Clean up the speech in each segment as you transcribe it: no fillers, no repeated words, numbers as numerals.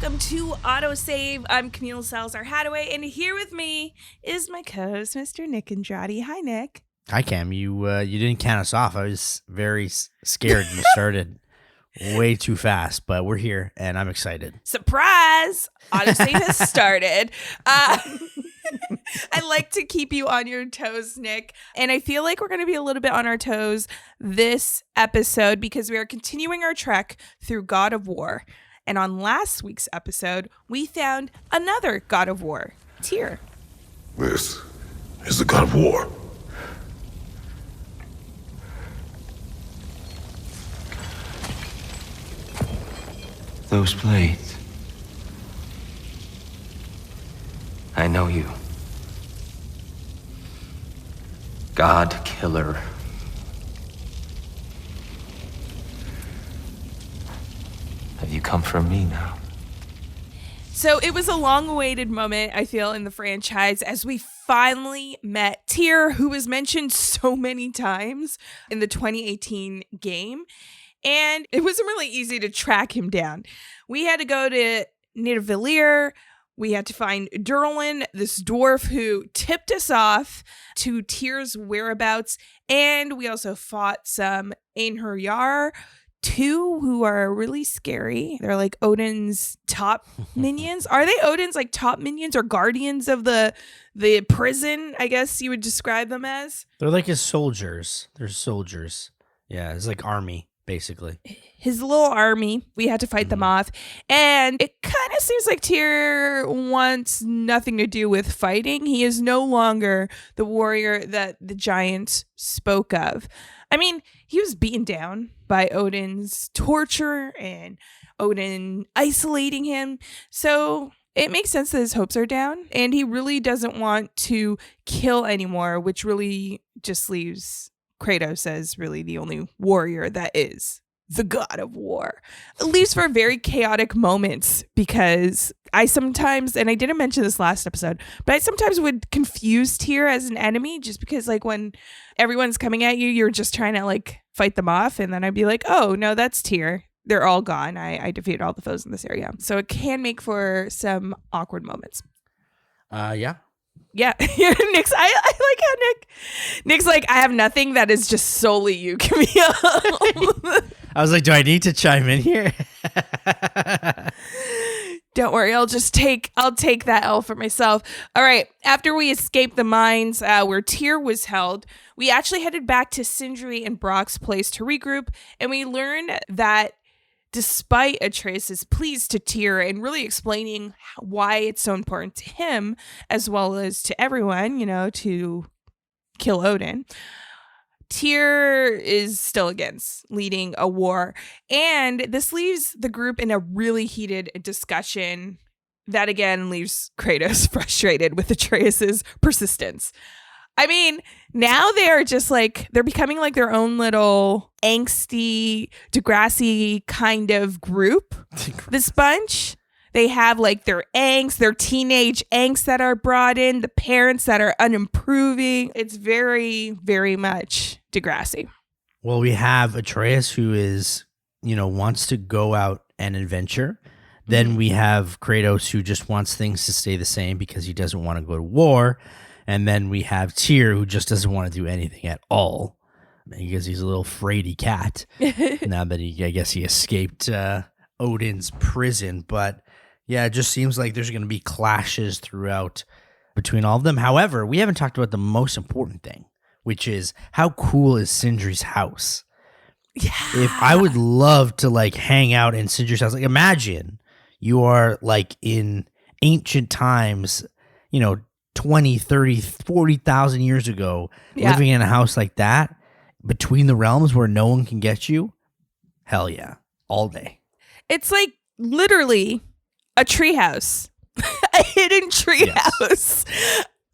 welcome to AutoSave. I'm Camille Salazar-Hadaway, and here with me is my co-host, Mr. Nick Andrade. Hi, Nick. Hi, Cam. You didn't count us off. I was very scared and started way too fast, but we're here, and I'm excited. Surprise! AutoSave has started. I like to keep you on your toes, Nick, and I feel like we're going to be a little bit on our toes this episode because we are continuing our trek through God of War. And on last week's episode, we found another God of War, Tyr. This is the God of War. Those blades. I know you. God Killer. Have you come for me now? So it was a long-awaited moment, I feel, in the franchise as we finally met Tyr, who was mentioned so many times in the 2018 game. And it wasn't really easy to track him down. We had to go to Nidavellir. We had to find Durlin, this dwarf who tipped us off to Tyr's whereabouts. And we also fought some Einherjar, two who are really scary. They're like Odin's top minions. Are they Odin's like top minions or guardians of the prison, I guess you would describe them as? They're like his soldiers. They're soldiers. Yeah, it's like army, basically. His little army. We had to fight them off. And it kind of seems like Tyr wants nothing to do with fighting. He is no longer the warrior that the giants spoke of. I mean, he was beaten down by Odin's torture and Odin isolating him. So it makes sense that his hopes are down. And he really doesn't want to kill anymore, which really just leaves Kratos as really the only warrior that is the God of War. It leaves for very chaotic moments because I sometimes, and I didn't mention this last episode, but I sometimes would confuse Tyr as an enemy just because like when everyone's coming at you, you're just trying to like fight them off. And then I'd be like, oh no, that's Tyr. They're all gone. I defeated all the foes in this area. So it can make for some awkward moments. Yeah. Yeah, Nick's. I like how Nick's like, I have nothing that is just solely you, Camille. I was like, do I need to chime in here? Don't worry, I'll take that L for myself. All right, after we escaped the mines where Tyr was held, we actually headed back to Sindri and Brock's place to regroup, and we learned that despite Atreus' pleas to Tyr and really explaining why it's so important to him, as well as to everyone, to kill Odin, Tyr is still against leading a war. And this leaves the group in a really heated discussion that, again, leaves Kratos frustrated with Atreus' persistence. I mean, now they're just like, they're becoming like their own little angsty, Degrassi kind of group. This bunch, they have like their angst, their teenage angst that are brought in, the parents that are unimproving. It's very, very much Degrassi. Well, we have Atreus who is, wants to go out and adventure. Then we have Kratos who just wants things to stay the same because he doesn't want to go to war. And then we have Tyr, who just doesn't want to do anything at all because he's a little fraidy cat now that I guess he escaped Odin's prison. But yeah, it just seems like there's going to be clashes throughout between all of them. However, we haven't talked about the most important thing, which is how cool is Sindri's house? Yeah. If I would love to like hang out in Sindri's house, like imagine you are like in ancient times, 20, 30, 40,000 years ago, living in a house like that between the realms where no one can get you. Hell yeah. All day. It's like literally a treehouse, a hidden treehouse. Yes.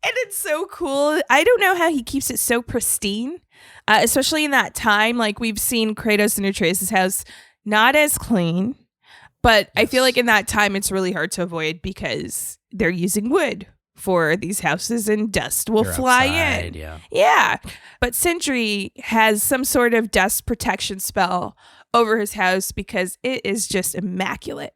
And it's so cool. I don't know how he keeps it so pristine, especially in that time. Like we've seen Kratos and Atreus' house not as clean, but yes. I feel like in that time it's really hard to avoid because they're using wood for these houses and dust will fly outside, in. Yeah. But Sindri has some sort of dust protection spell over his house because it is just immaculate.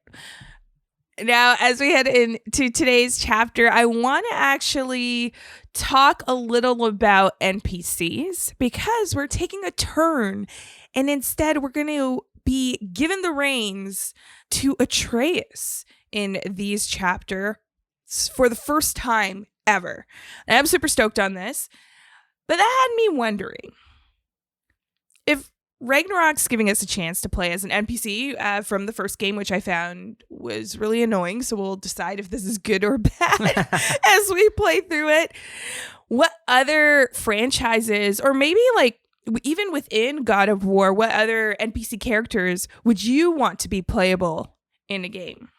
Now, as we head into today's chapter, I want to actually talk a little about NPCs because we're taking a turn, and instead we're going to be given the reins to Atreus in these chapters for the first time ever. And I'm super stoked on this, but that had me wondering if Ragnarok's giving us a chance to play as an NPC from the first game, which I found was really annoying. So we'll decide if this is good or bad as we play through it. What other franchises, or maybe like even within God of War, what other NPC characters would you want to be playable in a game?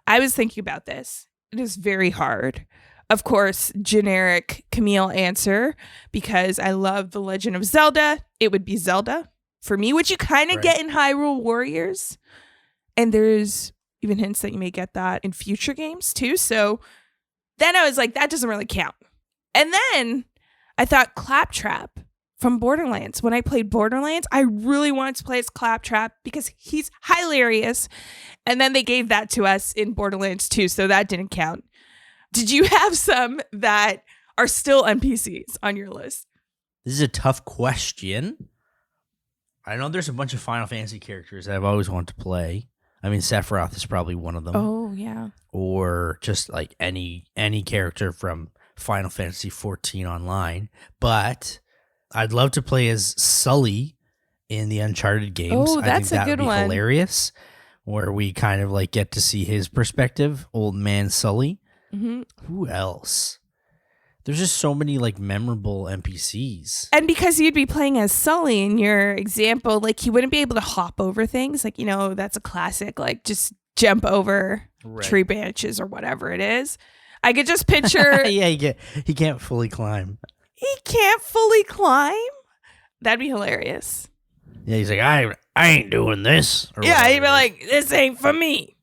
I was thinking about this. It is very hard. Of course, generic Camille answer, because I love The Legend of Zelda. It would be Zelda for me, which you kind of get in Hyrule Warriors. And there's even hints that you may get that in future games too. So then I was like, that doesn't really count. And then I thought Claptrap from Borderlands. When I played Borderlands, I really wanted to play as Claptrap because he's hilarious. And then they gave that to us in Borderlands 2, so that didn't count. Did you have some that are still NPCs on your list? This is a tough question. I know there's a bunch of Final Fantasy characters that I've always wanted to play. I mean, Sephiroth is probably one of them. Oh, yeah. Or just like any character from Final Fantasy 14 online. But I'd love to play as Sully in the Uncharted games. Oh, that's I think a good would be one. hilarious, where we kind of like get to see his perspective, old man Sully. Mm-hmm. Who else? There's just so many like memorable NPCs. And because you'd be playing as Sully in your example, like he wouldn't be able to hop over things. Like, that's a classic, like just jump over tree branches or whatever it is. I could just picture. Yeah, he can't fully climb. He can't fully climb? That'd be hilarious. Yeah, he's like, I ain't doing this. Yeah, he'd be like, this ain't for me.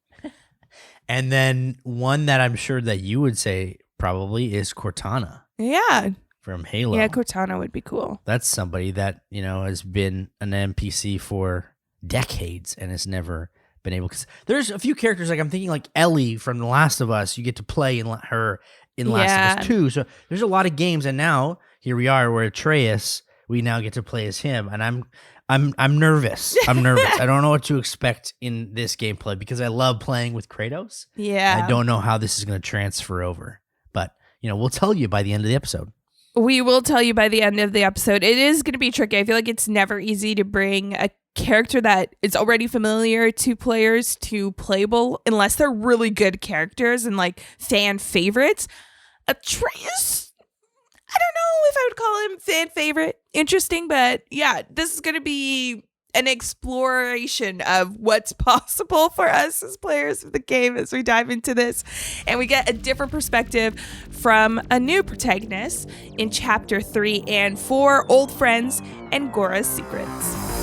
And then one that I'm sure that you would say probably is Cortana. Yeah. From Halo. Yeah, Cortana would be cool. That's somebody that, has been an NPC for decades and has never been able to. There's a few characters, like I'm thinking like Ellie from The Last of Us. You get to play her in Last of Us 2. So there's a lot of games. And now here we are where Atreus, we now get to play as him. And I'm nervous. I'm nervous. I don't know what to expect in this gameplay because I love playing with Kratos. Yeah. I don't know how this is going to transfer over. But, we'll tell you by the end of the episode. We will tell you by the end of the episode. It is going to be tricky. I feel like it's never easy to bring a character that is already familiar to players to playable unless they're really good characters and like fan favorites. Atreus, I don't know if I would call him fan favorite. Interesting, but yeah, this is going to be an exploration of what's possible for us as players of the game as we dive into this. And we get a different perspective from a new protagonist in Chapter 3 and 4, Old Friends and Gora's Secrets.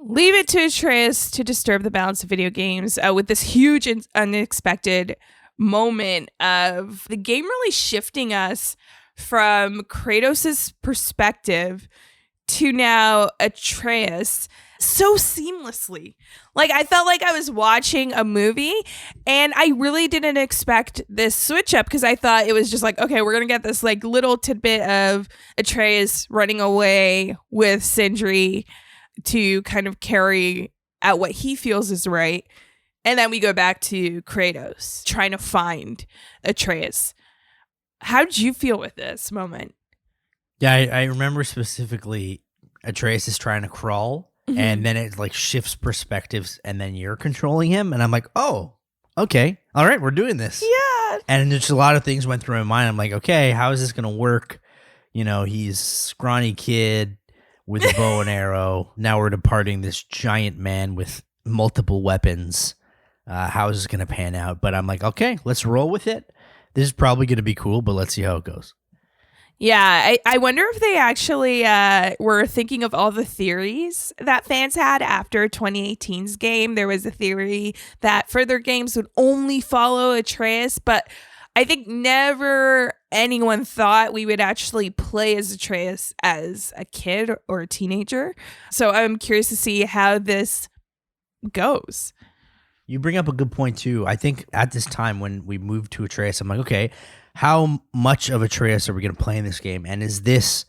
Leave it to Atreus to disturb the balance of video games with this huge and unexpected moment of the game really shifting us from Kratos' perspective to now Atreus so seamlessly. Like, I felt like I was watching a movie and I really didn't expect this switch up because I thought it was just like, okay, we're going to get this like little tidbit of Atreus running away with Sindri to kind of carry out what he feels is right. And then we go back to Kratos trying to find Atreus. How did you feel with this moment? Yeah, I remember specifically Atreus is trying to crawl and then it like shifts perspectives and then you're controlling him. And I'm like, oh, okay. All right, we're doing this. Yeah. And just a lot of things went through my mind. I'm like, okay, how is this going to work? He's a scrawny kid with a bow and arrow. Now we're departing this giant man with multiple weapons. How is this going to pan out? But I'm like, okay, let's roll with it. This is probably going to be cool, but let's see how it goes. Yeah, I wonder if they actually were thinking of all the theories that fans had after 2018's game. There was a theory that further games would only follow Atreus, but I think never anyone thought we would actually play as Atreus as a kid or a teenager. So I'm curious to see how this goes. You bring up a good point too. I think at this time when we moved to Atreus, I'm like, okay, how much of Atreus are we going to play in this game? And is this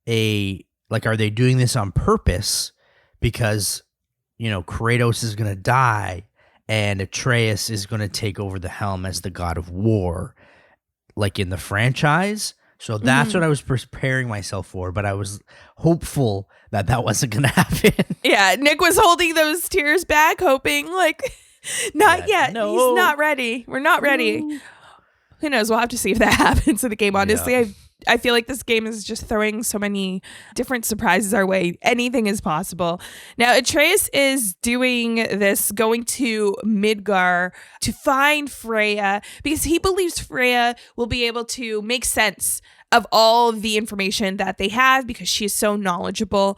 are they doing this on purpose because, Kratos is going to die and Atreus is going to take over the helm as the god of war, like in the franchise? So that's what I was preparing myself for, but I was hopeful that wasn't going to happen. Yeah, Nick was holding those tears back, hoping not yet. No. He's not ready. We're not ready. Who knows? We'll have to see if that happens in the game. Honestly, Yeah. I feel like this game is just throwing so many different surprises our way. Anything is possible. Now, Atreus is doing this, going to Midgard to find Freya because he believes Freya will be able to make sense of all the information that they have because she is so knowledgeable.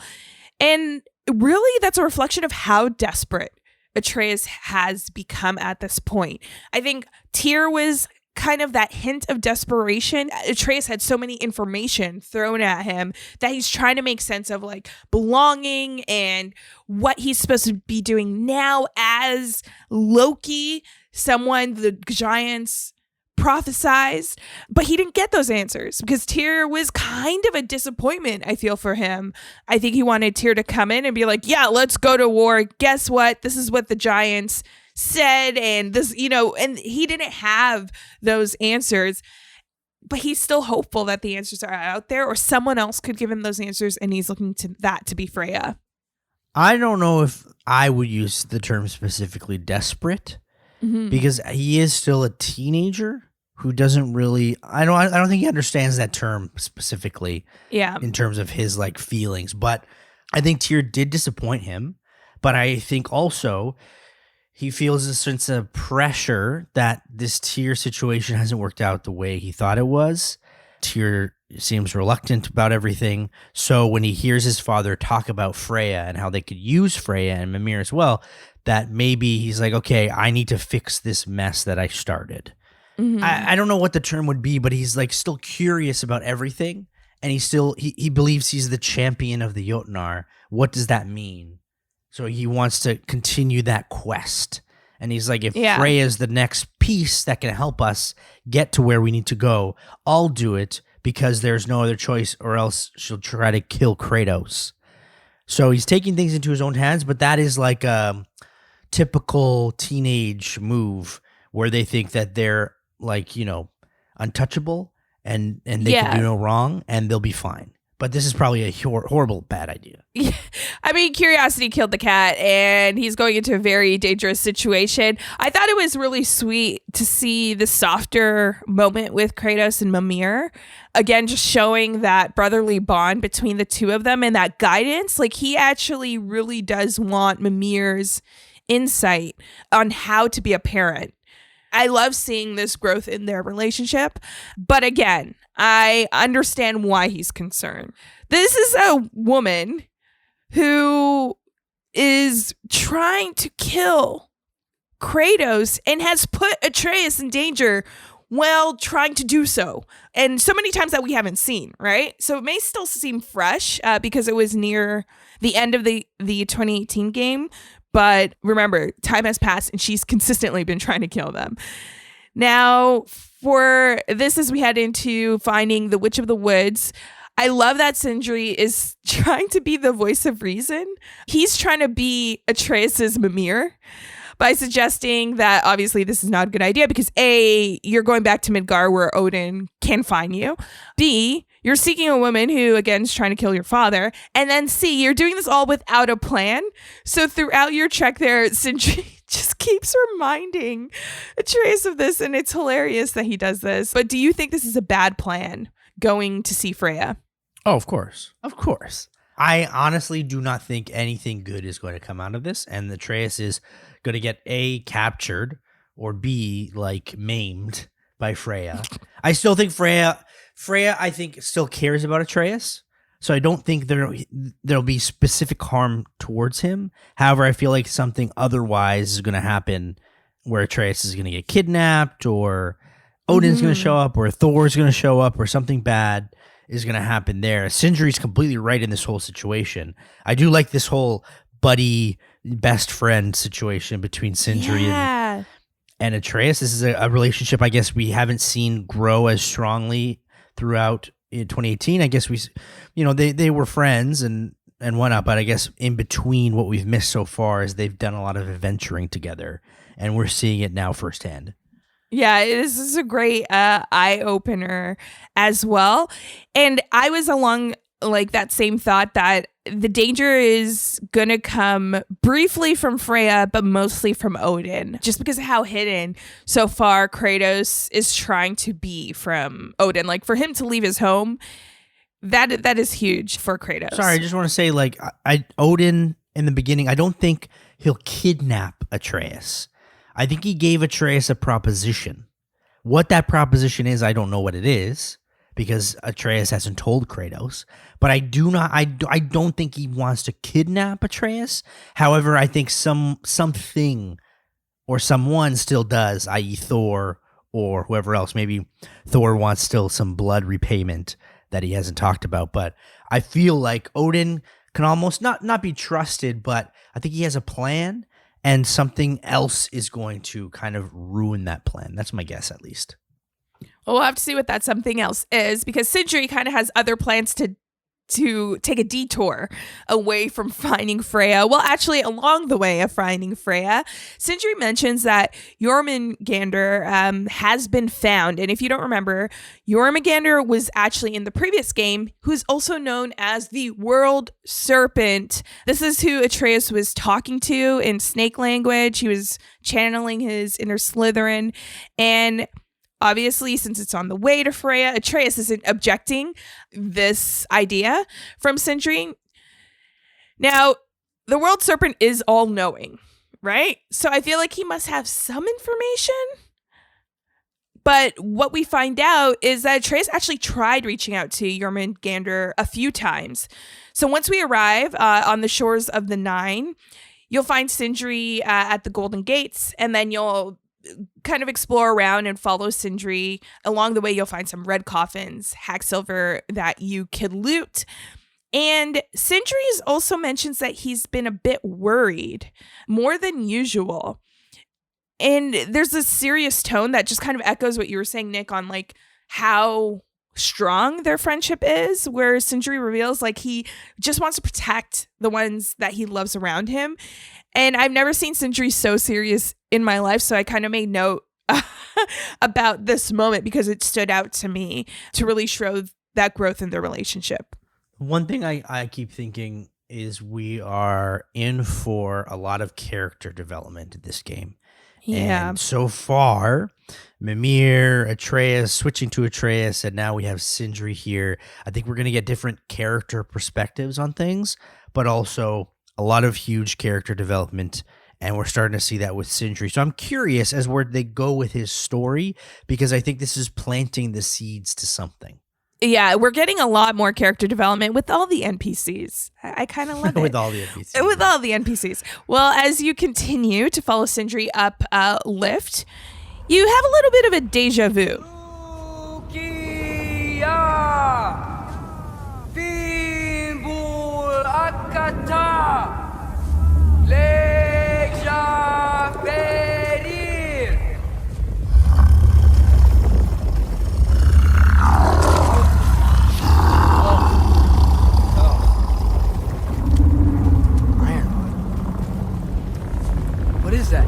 And really, that's a reflection of how desperate Atreus has become at this point. I think Tyr was kind of that hint of desperation. Atreus had so many information thrown at him that he's trying to make sense of belonging and what he's supposed to be doing now as Loki, someone the giants prophesized, but he didn't get those answers because Tyr was kind of a disappointment, I feel, for him. I think he wanted Tyr to come in and be like, yeah, let's go to war. Guess what? This is what the giants said, and this, and he didn't have those answers, but he's still hopeful that the answers are out there or someone else could give him those answers, and he's looking to that to be Freya. I don't know if I would use the term specifically desperate because he is still a teenager who doesn't really, I don't think he understands that term specifically in terms of his feelings, but I think Tyr did disappoint him, but I think also he feels a sense of pressure that this Tyr situation hasn't worked out the way he thought it was. Tyr seems reluctant about everything. So when he hears his father talk about Freya and how they could use Freya and Mimir as well, that maybe he's like, okay, I need to fix this mess that I started. I don't know what the term would be, but he's still curious about everything. And he believes he's the champion of the Jotnar. What does that mean? So he wants to continue that quest. And he's like, if Freya is the next piece that can help us get to where we need to go, I'll do it because there's no other choice or else she'll try to kill Kratos. So he's taking things into his own hands, but that is like a typical teenage move where they think that they're untouchable and they can do no wrong and they'll be fine. But this is probably a horrible, bad idea. Yeah. I mean, curiosity killed the cat, and he's going into a very dangerous situation. I thought it was really sweet to see the softer moment with Kratos and Mimir. Again, just showing that brotherly bond between the two of them and that guidance. He actually really does want Mimir's insight on how to be a parent. I love seeing this growth in their relationship. But again, I understand why he's concerned. This is a woman who is trying to kill Kratos and has put Atreus in danger while trying to do so. And so many times that we haven't seen, right? So it may still seem fresh because it was near the end of the 2018 game. But remember, time has passed and she's consistently been trying to kill them. Now, for this, as we head into finding the Witch of the Woods, I love that Sindri is trying to be the voice of reason. He's trying to be Atreus's Mimir by suggesting that obviously this is not a good idea because A, you're going back to Midgard where Odin can find you. B, you're seeking a woman who, again, is trying to kill your father. And then C, you're doing this all without a plan. So throughout your trek there, Sindri just keeps reminding Atreus of this, and it's hilarious that he does this. But do you think this is a bad plan, going to see Freya? Oh, of course. Of course. I honestly do not think anything good is going to come out of this, and Atreus is going to get A, captured, or B, maimed by Freya. I still think Freya, I think, still cares about Atreus. So I don't think there'll be specific harm towards him. However, I feel like something otherwise is going to happen where Atreus is going to get kidnapped or Odin's going to show up or Thor's going to show up or something bad is going to happen there. Sindri's completely right in this whole situation. I do like this whole buddy best friend situation between Sindri and Atreus. This is a relationship I guess we haven't seen grow as strongly throughout in 2018. I guess they were friends and whatnot, but I guess in between what we've missed so far is they've done a lot of adventuring together, and we're seeing it now firsthand. Yeah, this is a great eye opener as well. And I was along like that same thought that the danger is going to come briefly from Freya, but mostly from Odin, just because of how hidden so far Kratos is trying to be from Odin. Like for him to leave his home, that is huge for Kratos. Sorry, I just want to say like Odin in the beginning, I don't think he'll kidnap Atreus. I think he gave Atreus a proposition. What that proposition is, I don't know what it is because Atreus hasn't told Kratos. But I don't think he wants to kidnap Atreus. However, I think something or someone still does, i.e. Thor or whoever else. Maybe Thor wants still some blood repayment that he hasn't talked about. But I feel like Odin can almost not be trusted, but I think he has a plan. And something else is going to kind of ruin that plan. That's my guess, at least. Well, we'll have to see what that something else is, because Sindri kind of has other plans to take a detour away from finding Freya. Well, actually, along the way of finding Freya, Sindri mentions that Jormungandr has been found. And if you don't remember, Jormungandr was actually in the previous game, who's also known as the World Serpent. This is who Atreus was talking to in snake language. He was channeling his inner Slytherin. And obviously, since it's on the way to Freya, Atreus isn't objecting this idea from Sindri. Now, the World Serpent is all-knowing, right? So I feel like he must have some information. But what we find out is that Atreus actually tried reaching out to Jormungandr a few times. So once we arrive on the shores of the Nine, you'll find Sindri at the Golden Gates, and then you'll kind of explore around and follow Sindri. Along the way, you'll find some red coffins, hacksilver that you could loot. And Sindri also mentions that he's been a bit worried, more than usual. And there's this serious tone that just kind of echoes what you were saying, Nick, on like how strong their friendship is, where Sindri reveals like he just wants to protect the ones that he loves around him. And I've never seen Sindri so serious in my life, so I kind of made note about this moment because it stood out to me to really show that growth in their relationship. One thing I keep thinking is we are in for a lot of character development in this game. Yeah. And so far, Mimir, Atreus, switching to Atreus, and now we have Sindri here. I think we're going to get different character perspectives on things, but also a lot of huge character development, and we're starting to see that with Sindri. So I'm curious as where they go with his story, because I think this is planting the seeds to something. Yeah, we're getting a lot more character development with all the NPCs. I kind of love it. With all the NPCs. With all the NPCs. Well, as you continue to follow Sindri up lift, you have a little bit of a deja vu. What is that?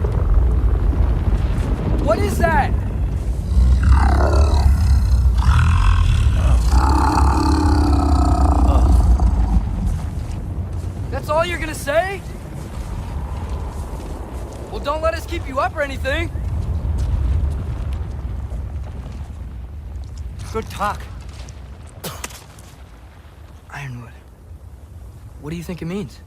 What is that? That's all you're gonna say? Well, don't let us keep you up or anything. Good talk. Ironwood. What do you think it means?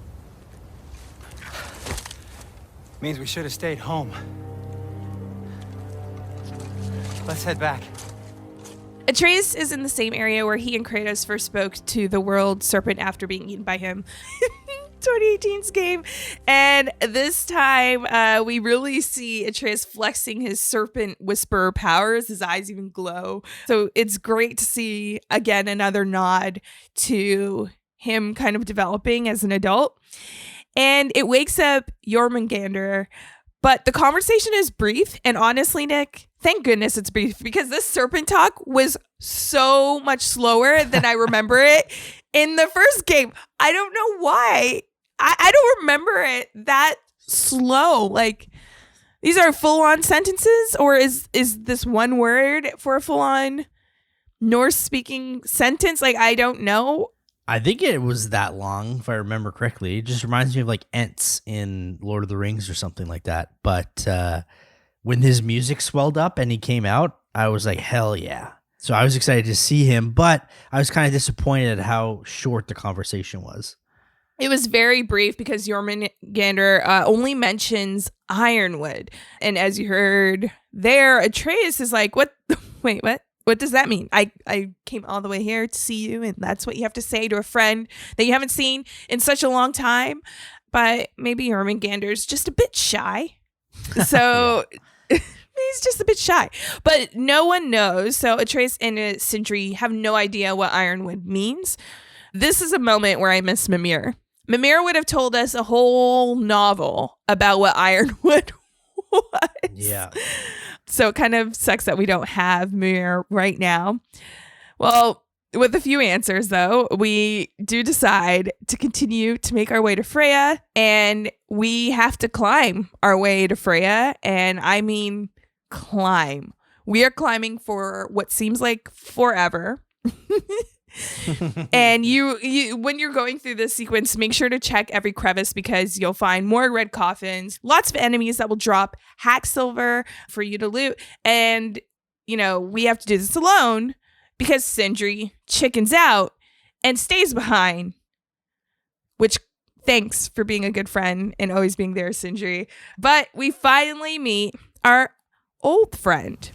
Means we should have stayed home. Let's head back. Atreus is in the same area where he and Kratos first spoke to the World Serpent after being eaten by him. 2018's game. And this time, we really see Atreus flexing his serpent whisperer powers. His eyes even glow. So it's great to see, again, another nod to him kind of developing as an adult. And it wakes up Jormungandr. But the conversation is brief. And honestly, Nick, thank goodness it's brief, because this serpent talk was so much slower than I remember it in the first game. I don't know why. I don't remember it that slow. Like, these are full-on sentences, or is this one word for a full-on Norse-speaking sentence? Like, I don't know. I think it was that long, if I remember correctly. It just reminds me of like Ents in Lord of the Rings or something like that. But when his music swelled up and he came out, I was like, hell yeah. So I was excited to see him, but I was kind of disappointed at how short the conversation was. It was very brief because Jormungandr only mentions Ironwood. And as you heard there, Atreus is like, what? Wait, what? What does that mean? I came all the way here to see you, and that's what you have to say to a friend that you haven't seen in such a long time. But maybe Jormungandr's just a bit shy. So he's just a bit shy. But no one knows. So Atreus and Sindri have no idea what Ironwood means. This is a moment where I miss Mimir. Mimir would have told us a whole novel about what Ironwood was. Yeah. So it kind of sucks that we don't have Mimir right now. Well, with a few answers, though, we do decide to continue to make our way to Freya, and we have to climb our way to Freya. And I mean climb. We are climbing for what seems like forever. And you when you're going through this sequence, make sure to check every crevice, because you'll find more red coffins, lots of enemies that will drop hack silver for you to loot. And we have to do this alone because Sindri chickens out and stays behind, which, thanks for being a good friend and always being there, Sindri. But we finally meet our old friend.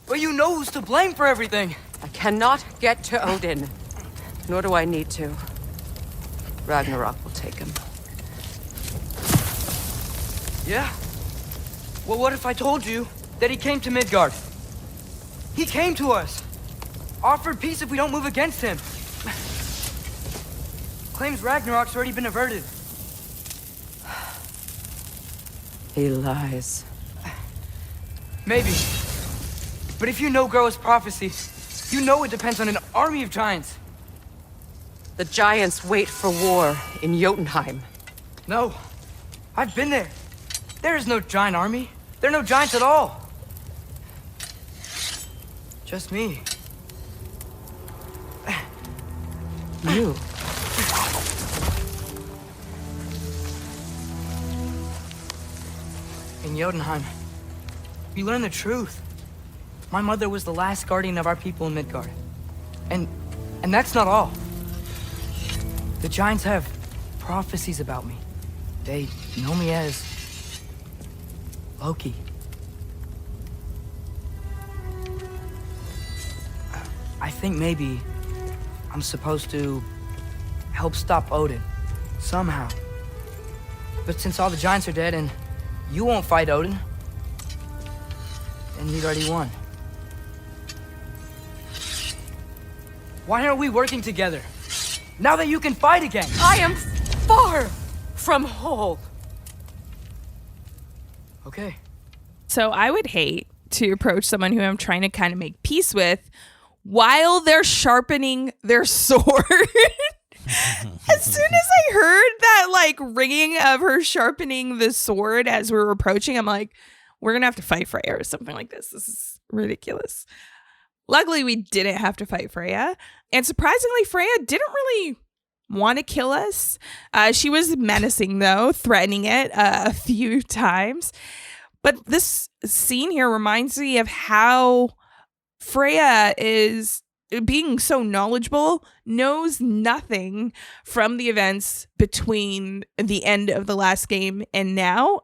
But you know who's to blame for everything. I cannot get to Odin, nor do I need to. Ragnarok will take him. Yeah? Well, what if I told you that he came to Midgard? He came to us. Offered peace if we don't move against him. Claims Ragnarok's already been averted. He lies. Maybe. But if you know Groa's prophecy, you know it depends on an army of giants. The giants wait for war in Jotunheim. No. I've been there. There is no giant army. There are no giants at all. Just me. You. In Jotunheim, we learn the truth. My mother was the last guardian of our people in Midgard. And that's not all. The giants have prophecies about me. They know me as Loki. I think maybe I'm supposed to help stop Odin, somehow. But since all the giants are dead and you won't fight Odin, then he's already won. Why aren't we working together? Now that you can fight again! I am far from whole. Okay. So I would hate to approach someone who I'm trying to kind of make peace with while they're sharpening their sword. As soon as I heard that ringing of her sharpening the sword as we were approaching, I'm like, we're gonna have to fight Freya or something like this. This is ridiculous. Luckily, we didn't have to fight Freya. And surprisingly, Freya didn't really want to kill us. She was menacing, though, threatening it a few times. But this scene here reminds me of how Freya is being so knowledgeable, knows nothing from the events between the end of the last game and now.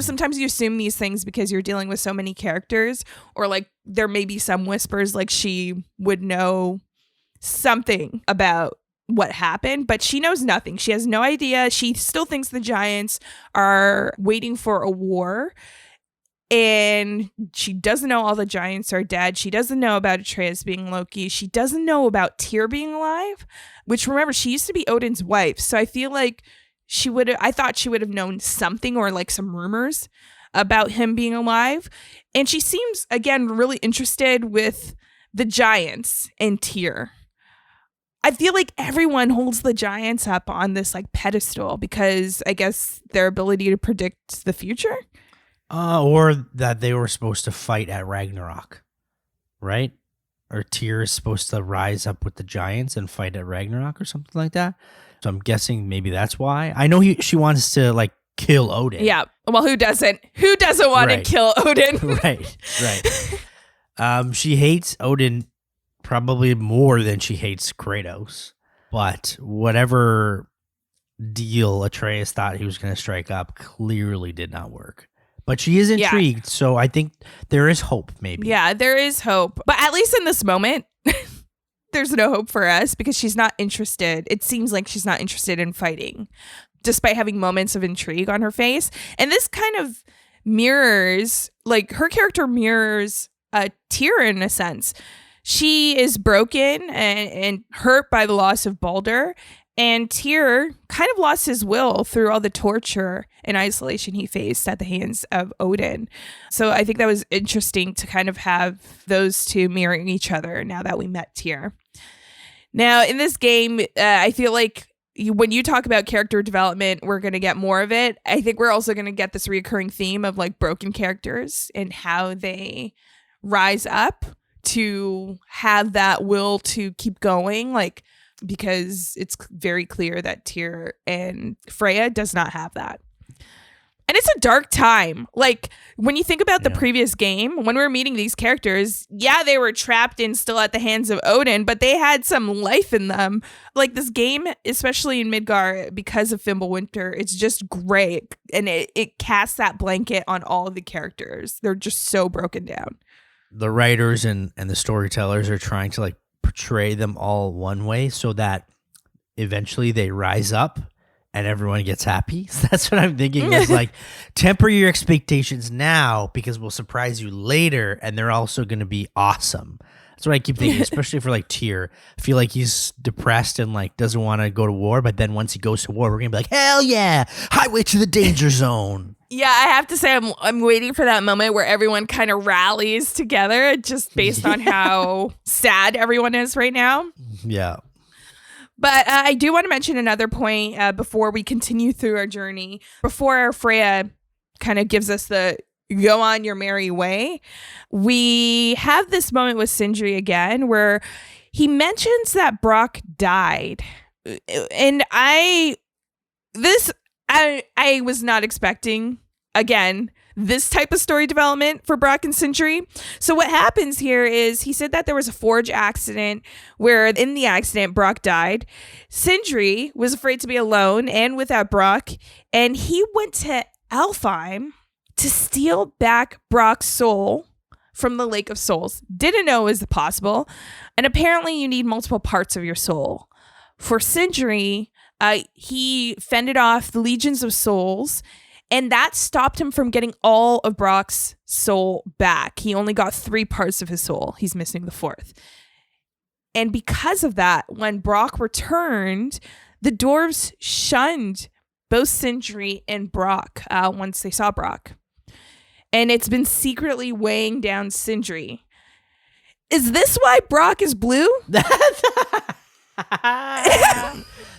Sometimes you assume these things because you're dealing with so many characters, or there may be some whispers she would know something about what happened, but she knows nothing. She has no idea. She still thinks the giants are waiting for a war. And she doesn't know all the giants are dead. She doesn't know about Atreus being Loki. She doesn't know about Tyr being alive, which, remember, she used to be Odin's wife. So I feel like I thought she would have known something, or like some rumors about him being alive. And she seems, again, really interested with the giants and Tyr. I feel like everyone holds the giants up on this like pedestal because I guess their ability to predict the future. Or that they were supposed to fight at Ragnarok, right? Or Tyr is supposed to rise up with the giants and fight at Ragnarok or something like that. So I'm guessing maybe that's why. I know she wants to like kill Odin. Yeah. Well, who doesn't? Who doesn't want to kill Odin? Right. She hates Odin probably more than she hates Kratos. But whatever deal Atreus thought he was going to strike up clearly did not work. But she is intrigued, so I think there is hope, maybe. Yeah, there is hope. But at least in this moment, there's no hope for us because she's not interested. It seems like she's not interested in fighting, despite having moments of intrigue on her face. And this kind of mirrors, like, her character mirrors Tyr in a sense. She is broken and hurt by the loss of Balder. And Tyr kind of lost his will through all the torture and isolation he faced at the hands of Odin. So I think that was interesting to kind of have those two mirroring each other now that we met Tyr. Now, in this game, I feel like when you talk about character development, we're going to get more of it. I think we're also going to get this recurring theme of like broken characters and how they rise up to have that will to keep going, like, because it's very clear that Tyr and Freya does not have that. And it's a dark time. Like, when you think about the previous game, when we were meeting these characters, yeah, they were trapped and still at the hands of Odin, but they had some life in them. Like, this game, especially in Midgard, because of Fimbulwinter, it's just great. And it casts that blanket on all of the characters. They're just so broken down. The writers and the storytellers are trying to like portray them all one way so that eventually they rise up and everyone gets happy. So that's what I'm thinking is like, temper your expectations now because we'll surprise you later and they're also going to be awesome. That's what I keep thinking, especially for like Tyr. I feel like he's depressed and like doesn't want to go to war, but then once he goes to war, we're going to be like, hell yeah, highway to the danger zone. Yeah, I have to say I'm waiting for that moment where everyone kind of rallies together just based on how sad everyone is right now. Yeah. But I do want to mention another point before we continue through our journey. Before Freya kind of gives us the go on your merry way, we have this moment with Sindri again where he mentions that Brock died. And I was not expecting, again, this type of story development for Brock and Sindri. So what happens here is he said that there was a forge accident where in the accident, Brock died. Sindri was afraid to be alone and without Brock, and he went to Alfheim to steal back Brock's soul from the Lake of Souls. Didn't know it was possible. And apparently you need multiple parts of your soul. For Sindri, he fended off the legions of souls, and that stopped him from getting all of Brock's soul back. He only got 3 parts of his soul. He's missing the 4th. And because of that, when Brock returned, the dwarves shunned both Sindri and Brock once they saw Brock. And it's been secretly weighing down Sindri. Is this why Brock is blue? That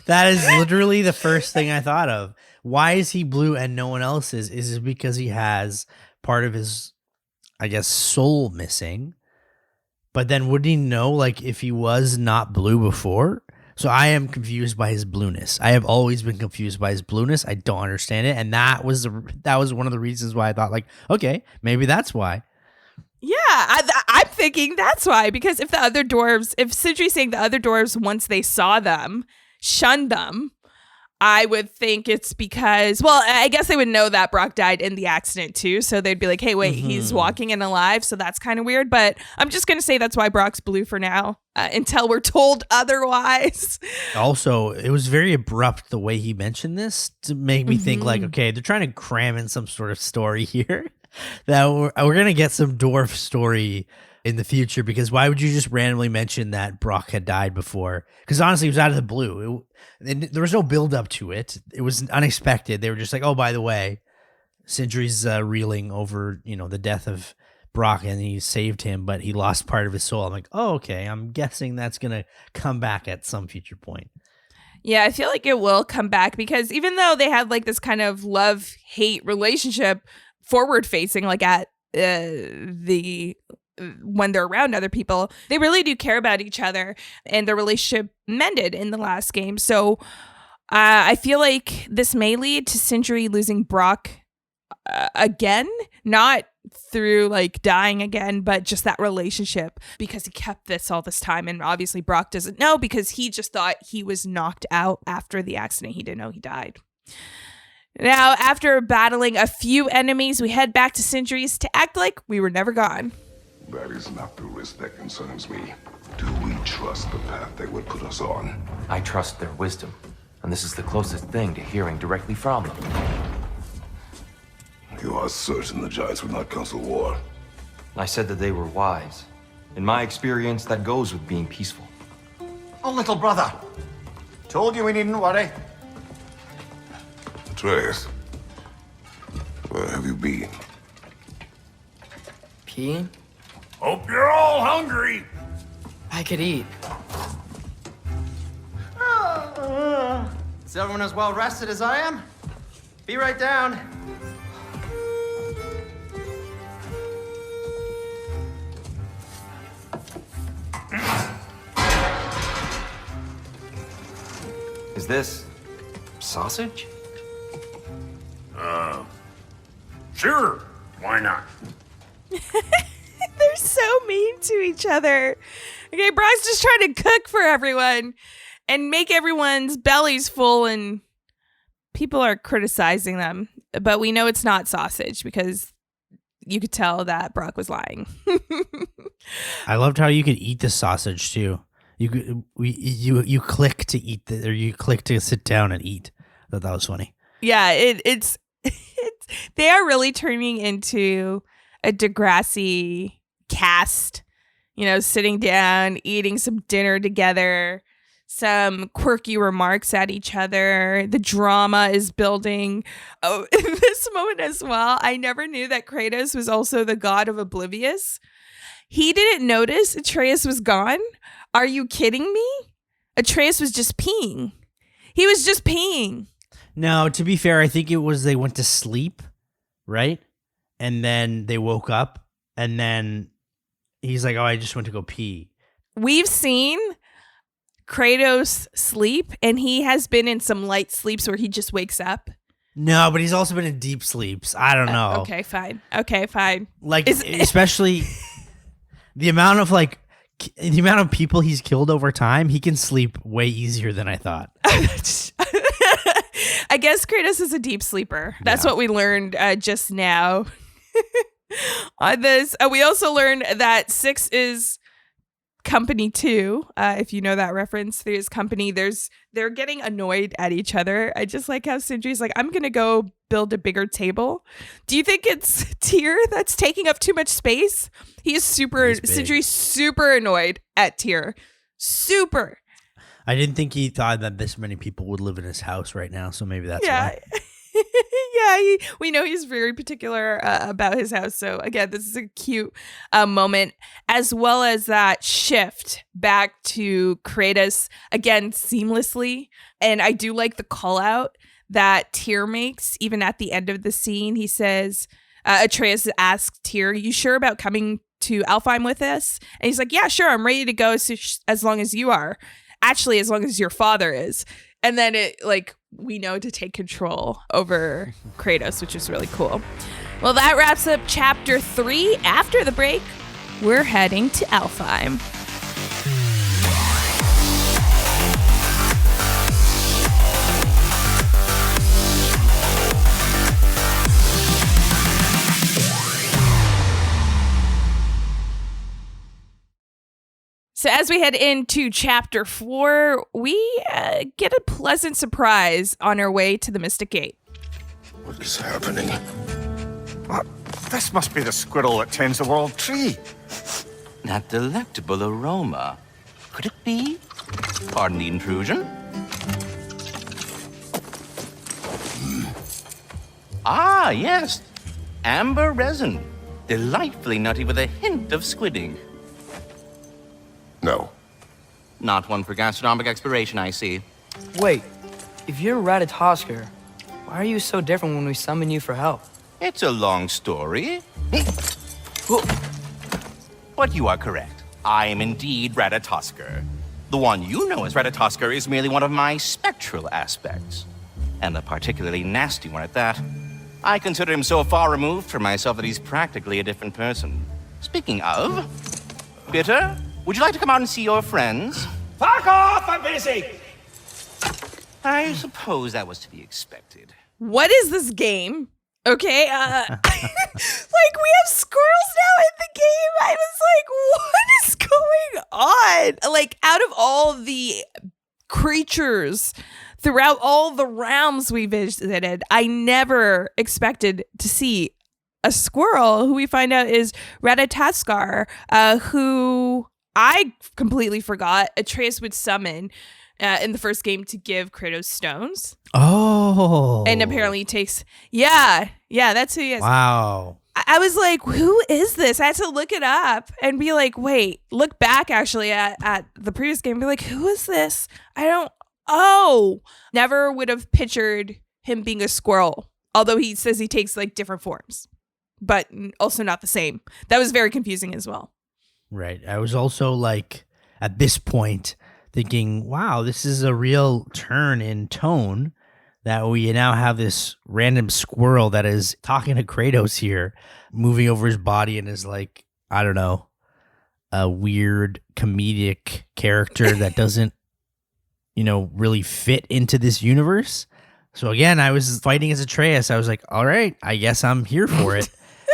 is literally the first thing I thought of. Why is he blue and no one else is? Is it because he has part of his, I guess, soul missing? But then wouldn't he know, like, if he was not blue before? So I am confused by his blueness. I have always been confused by his blueness. I don't understand it. And that was one of the reasons why I thought, like, okay, maybe that's why. Yeah, I'm thinking that's why. Because if Sindri's saying the other dwarves, once they saw them, shunned them, I would think it's because, well, I guess they would know that Brock died in the accident too. So they'd be like, hey, wait, he's walking and alive. So that's kind of weird. But I'm just going to say that's why Brock's blue for now until we're told otherwise. Also, it was very abrupt the way he mentioned this to make me think like, okay, they're trying to cram in some sort of story here that we're going to get some dwarf story in the future, because why would you just randomly mention that Brock had died before? Because honestly, it was out of the blue. There was no build up to it. It was unexpected. They were just like, oh, by the way, Sindri's reeling over, the death of Brock, and he saved him, but he lost part of his soul. I'm like, oh, okay. I'm guessing that's going to come back at some future point. Yeah, I feel like it will come back, because even though they had like this kind of love-hate relationship forward facing, like at when they're around other people, they really do care about each other, and their relationship mended in the last game. So I feel like this may lead to Sindri losing Brock again, not through like dying again, but just that relationship, because he kept this all this time. And obviously Brock doesn't know, because he just thought he was knocked out after the accident. He didn't know he died. Now, after battling a few enemies, we head back to Sindri's to act like we were never gone. That is not the risk that concerns me. Do we trust the path they would put us on? I trust their wisdom, and this is the closest thing to hearing directly from them. You are certain the Giants would not counsel war? I said that they were wise. In my experience, that goes with being peaceful. Oh, little brother. Told you we needn't worry. Atreus, where have you been? Peeing? Hope you're all hungry. I could eat. Is everyone as well rested as I am? Be right down. Is this sausage? Sure. Why not? They're so mean to each other. Okay, Brock's just trying to cook for everyone and make everyone's bellies full, and people are criticizing them. But we know it's not sausage, because you could tell that Brock was lying. I loved how you could eat the sausage too. You click to eat or you click to sit down and eat. I thought that was funny. Yeah, it's they are really turning into a Degrassi cast, sitting down, eating some dinner together, some quirky remarks at each other. The drama is building. Oh, in this moment as well, I never knew that Kratos was also the god of Oblivious. He didn't notice Atreus was gone. Are you kidding me? Atreus was just peeing. He was just peeing. No, to be fair, I think it was they went to sleep, right? And then they woke up, and then he's like, oh, I just went to go pee. We've seen Kratos sleep, and he has been in some light sleeps where he just wakes up. No, but he's also been in deep sleeps. I don't know. Okay, fine. Like, especially the amount of people he's killed over time, he can sleep way easier than I thought. I guess Kratos is a deep sleeper. That's what we learned just now. On this, we also learned that 6 is company 2. If you know that reference, there's company. They're getting annoyed at each other. I just like how Sindri's like, I'm gonna go build a bigger table. Do you think it's Tyr that's taking up too much space? Sindri's super annoyed at Tyr. Super. I didn't think he thought that this many people would live in his house right now, so maybe that's why. Yeah, we know he's very particular about his house. So again, this is a cute moment, as well as that shift back to Kratos again seamlessly. And I do like the call out that Tyr makes even at the end of the scene. He says, Atreus asks Tyr, "You sure about coming to Alfheim with us?" And he's like, "Yeah, sure. I'm ready to go as long as you are. Actually, as long as your father is." And then we know to take control over Kratos, which is really cool. Well, that wraps up chapter 3. After the break, we're heading to Alfheim. So as we head into chapter 4, we get a pleasant surprise on our way to the Mystic Gate. What is happening? This must be the squirrel that tends the world tree. That delectable aroma. Could it be? Pardon the intrusion. Ah, yes. Amber resin. Delightfully nutty with a hint of squidding. No. Not one for gastronomic exploration, I see. Wait, if you're Ratatoskr, why are you so different when we summon you for help? It's a long story. But you are correct. I am indeed Ratatoskr. The one you know as Ratatoskr is merely one of my spectral aspects. And a particularly nasty one at that. I consider him so far removed from myself that he's practically a different person. Speaking of, Bitter, would you like to come out and see your friends? Fuck off! I'm busy! I suppose that was to be expected. What is this game? Okay, like we have squirrels now in the game. I was like, what is going on? Like, out of all the creatures throughout all the realms we visited, I never expected to see a squirrel, who we find out is Ratatoskr, who I completely forgot Atreus would summon in the first game to give Kratos stones. Oh. And apparently he takes, yeah, that's who he is. Wow. I was like, who is this? I had to look it up and be like, wait, look back actually at the previous game and be like, who is this? Never would have pictured him being a squirrel. Although he says he takes like different forms, but also not the same. That was very confusing as well. Right. I was also like, at this point, thinking, wow, this is a real turn in tone that we now have this random squirrel that is talking to Kratos here, moving over his body and is like, I don't know, a weird comedic character that doesn't, really fit into this universe. So again, I was fighting as Atreus. I was like, all right, I guess I'm here for it.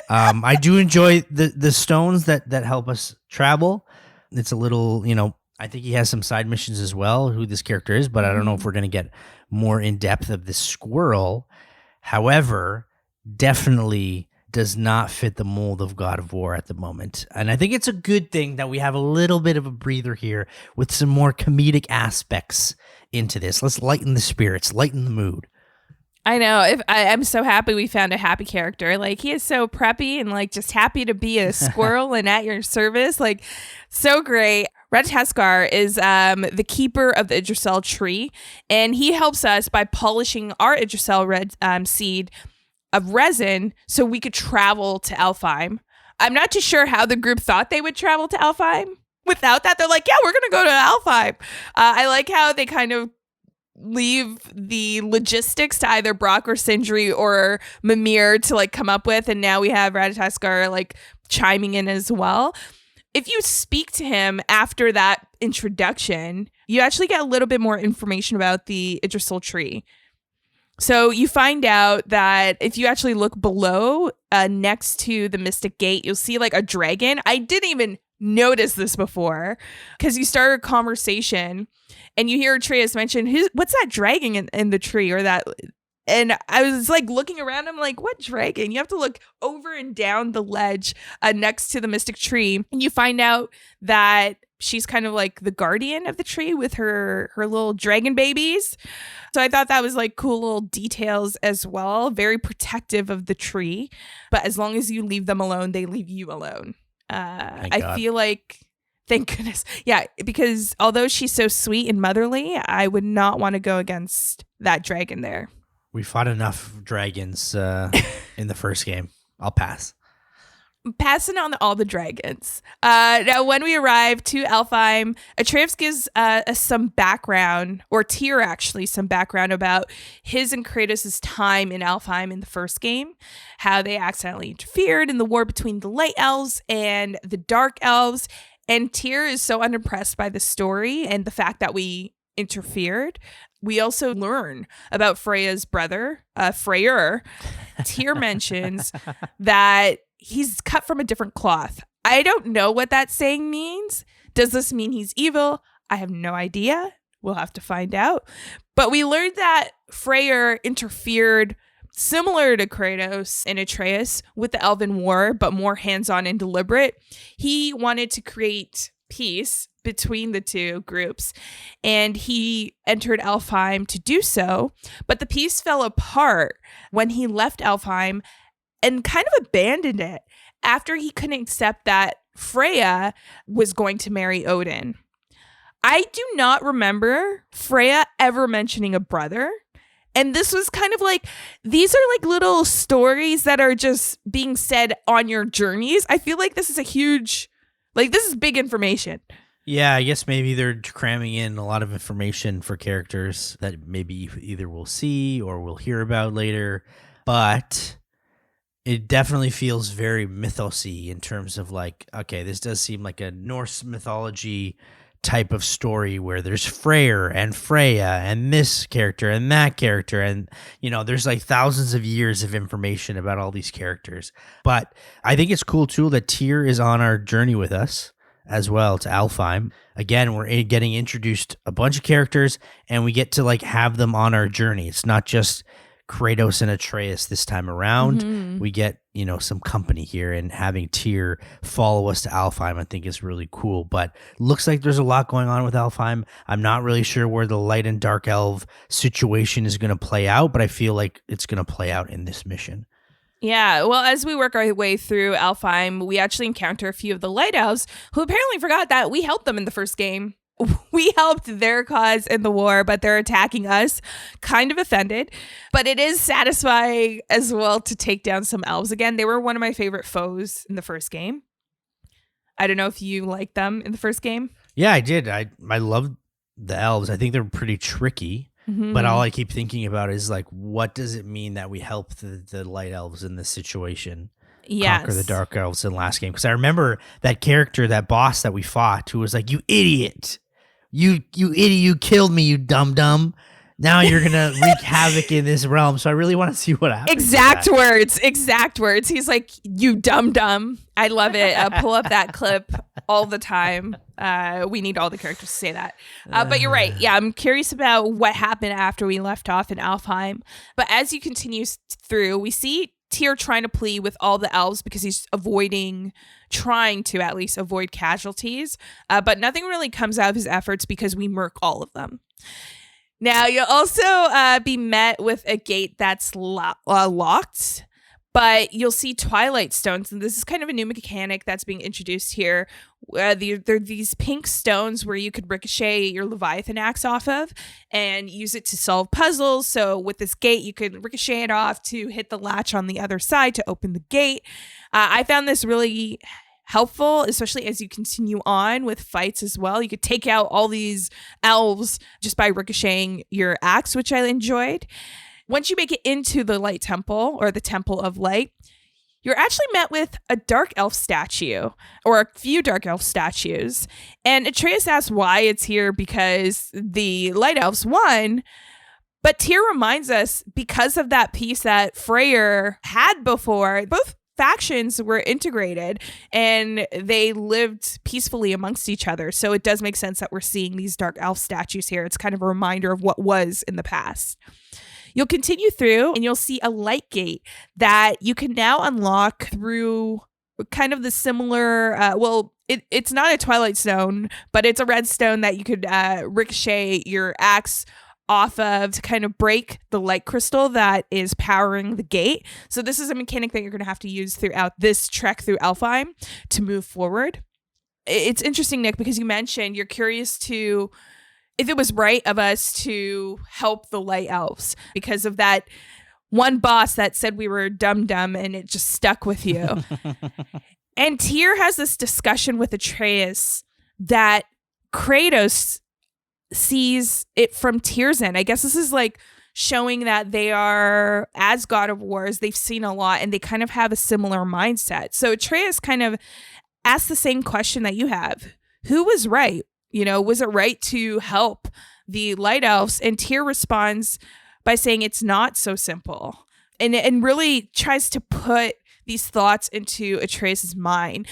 I do enjoy the stones that help us travel. It's a little, I think he has some side missions as well, who this character is, but I don't know if we're going to get more in depth of this squirrel. However, definitely does not fit the mold of God of War at the moment. And I think it's a good thing that we have a little bit of a breather here with some more comedic aspects into this. Let's lighten the spirits, lighten the mood. I know. I'm so happy we found a happy character. Like, he is so preppy and like just happy to be a squirrel and at your service. Like, so great. Ratatoskr is the keeper of the Yggdrasil tree, and he helps us by polishing our Yggdrasil seed of resin so we could travel to Alfheim. I'm not too sure how the group thought they would travel to Alfheim. Without that, they're like, yeah, we're going to go to Alfheim. I like how they kind of leave the logistics to either Brock or Sindri or Mimir to like come up with, and now we have Ratatoskr like chiming in as well. If you speak to him after that introduction, you actually get a little bit more information about the Yggdrasil tree. So you find out that if you actually look below, next to the Mystic Gate, you'll see like a dragon. I didn't even notice this before because you start a conversation and you hear Atreus mention, what's that dragon in the tree or that? And I was like looking around. I'm like, what dragon? You have to look over and down the ledge next to the mystic tree. And you find out that she's kind of like the guardian of the tree with her little dragon babies. So I thought that was like cool little details as well. Very protective of the tree. But as long as you leave them alone, they leave you alone. I feel like, thank goodness. Yeah, because although she's so sweet and motherly, I would not want to go against that dragon there. We fought enough dragons in the first game. I'll pass. Passing on all the dragons. Now, when we arrive to Alfheim, Atreus gives us some background, or Tyr actually, some background about his and Kratos' time in Alfheim in the first game, how they accidentally interfered in the war between the Light Elves and the Dark Elves. And Tyr is so unimpressed by the story and the fact that we interfered. We also learn about Freya's brother, Freyr. Tyr mentions that he's cut from a different cloth. I don't know what that saying means. Does this mean he's evil? I have no idea. We'll have to find out. But we learned that Freyr interfered, similar to Kratos and Atreus, with the Elven War, but more hands-on and deliberate. He wanted to create peace between the two groups, and he entered Alfheim to do so. But the peace fell apart when he left Alfheim and kind of abandoned it after he couldn't accept that Freya was going to marry Odin. I do not remember Freya ever mentioning a brother. And this was kind of like, these are like little stories that are just being said on your journeys. I feel like this is a huge, like, this is big information. Yeah, I guess maybe they're cramming in a lot of information for characters that maybe either we'll see or we'll hear about later. But it definitely feels very mythos-y in terms of like, okay, this does seem like a Norse mythology type of story where there's Freyr and Freya and this character and that character, and you know, there's like thousands of years of information about all these characters. But I think it's cool too that Tyr is on our journey with us as well to Alfheim. Again, we're getting introduced a bunch of characters and we get to like have them on our journey. It's not just Kratos and Atreus this time around. We get, you know, some company here, and having Tyr follow us to Alfheim I think is really cool. But looks like there's a lot going on with Alfheim. I'm not really sure where the light and dark elf situation is going to play out, but I feel like it's going to play out in this mission. Yeah, well, as we work our way through Alfheim, we actually encounter a few of the Light Elves who apparently forgot that we helped them in the first game. We helped their cause in the war, but they're attacking us. Kind of offended. But it is satisfying as well to take down some elves again. They were one of my favorite foes in the first game. I don't know if you liked them in the first game. Yeah, I did. I loved the elves. I think they're pretty tricky. But all I keep thinking about is like, what does it mean that we helped the light elves in this situation? Conquer the dark elves in the last game? Because I remember that character, that boss that we fought, who was like, "You idiot, you idiot, you killed me, you dumb. Now you're gonna wreak havoc in this realm." So I really want to see what happens. Exact words. He's like, "You dumb." I love it. Pull up that clip all the time. We need all the characters to say that. But you're right. Yeah, I'm curious about what happened after we left off in Alfheim. But as you continue through, we see Tyr trying to plead with all the elves because he's trying to at least avoid casualties. But nothing really comes out of his efforts because we murk all of them. Now, you'll also be met with a gate that's locked, but you'll see Twilight Stones. And this is kind of a new mechanic that's being introduced here. There are these pink stones where you could ricochet your Leviathan axe off of and use it to solve puzzles. So with this gate, you could ricochet it off to hit the latch on the other side to open the gate. I found this really helpful, especially as you continue on with fights as well. You could take out all these elves just by ricocheting your axe, which I enjoyed. Once you make it into the Light Temple, or the Temple of Light, you're actually met with a dark elf statue, or a few dark elf statues. And Atreus asks why it's here because the Light Elves won. But Tyr reminds us, because of that peace that Freyr had before, both factions were integrated and they lived peacefully amongst each other. So it does make sense that we're seeing these dark elf statues here. It's kind of a reminder of what was in the past. You'll continue through and you'll see a light gate that you can now unlock through kind of the similar, it's not a Twilight Stone, but it's a red stone that you could ricochet your axe off of to kind of break the light crystal that is powering the gate. So this is a mechanic that you're going to have to use throughout this trek through Alfheim to move forward. It's interesting, Nick, because you mentioned you're curious to if it was right of us to help the Light Elves because of that one boss that said we were dumb and it just stuck with you. And Tyr has this discussion with Atreus that Kratos sees it from Tyr's end. I guess this is like showing that they are, as God of Wars, they've seen a lot and they kind of have a similar mindset. So Atreus kind of asks the same question that you have. Who was right? You know, was it right to help the Light Elves? And Tyr responds by saying it's not so simple, and really tries to put these thoughts into Atreus' mind.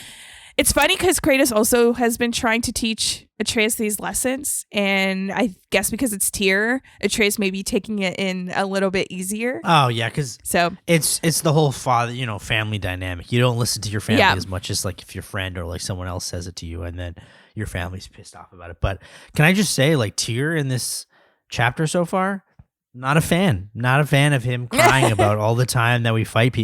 It's funny because Kratos also has been trying to teach Atreus these lessons, and I guess because it's Tyr, Atreus may be taking it in a little bit easier. Oh yeah, because So it's the whole father, family dynamic. You don't listen to your family Yeah. as much as like if your friend or like someone else says it to you, and then your family's pissed off about it. But can I just say, like Tyr in this chapter so far, not a fan of him crying about all the time that we fight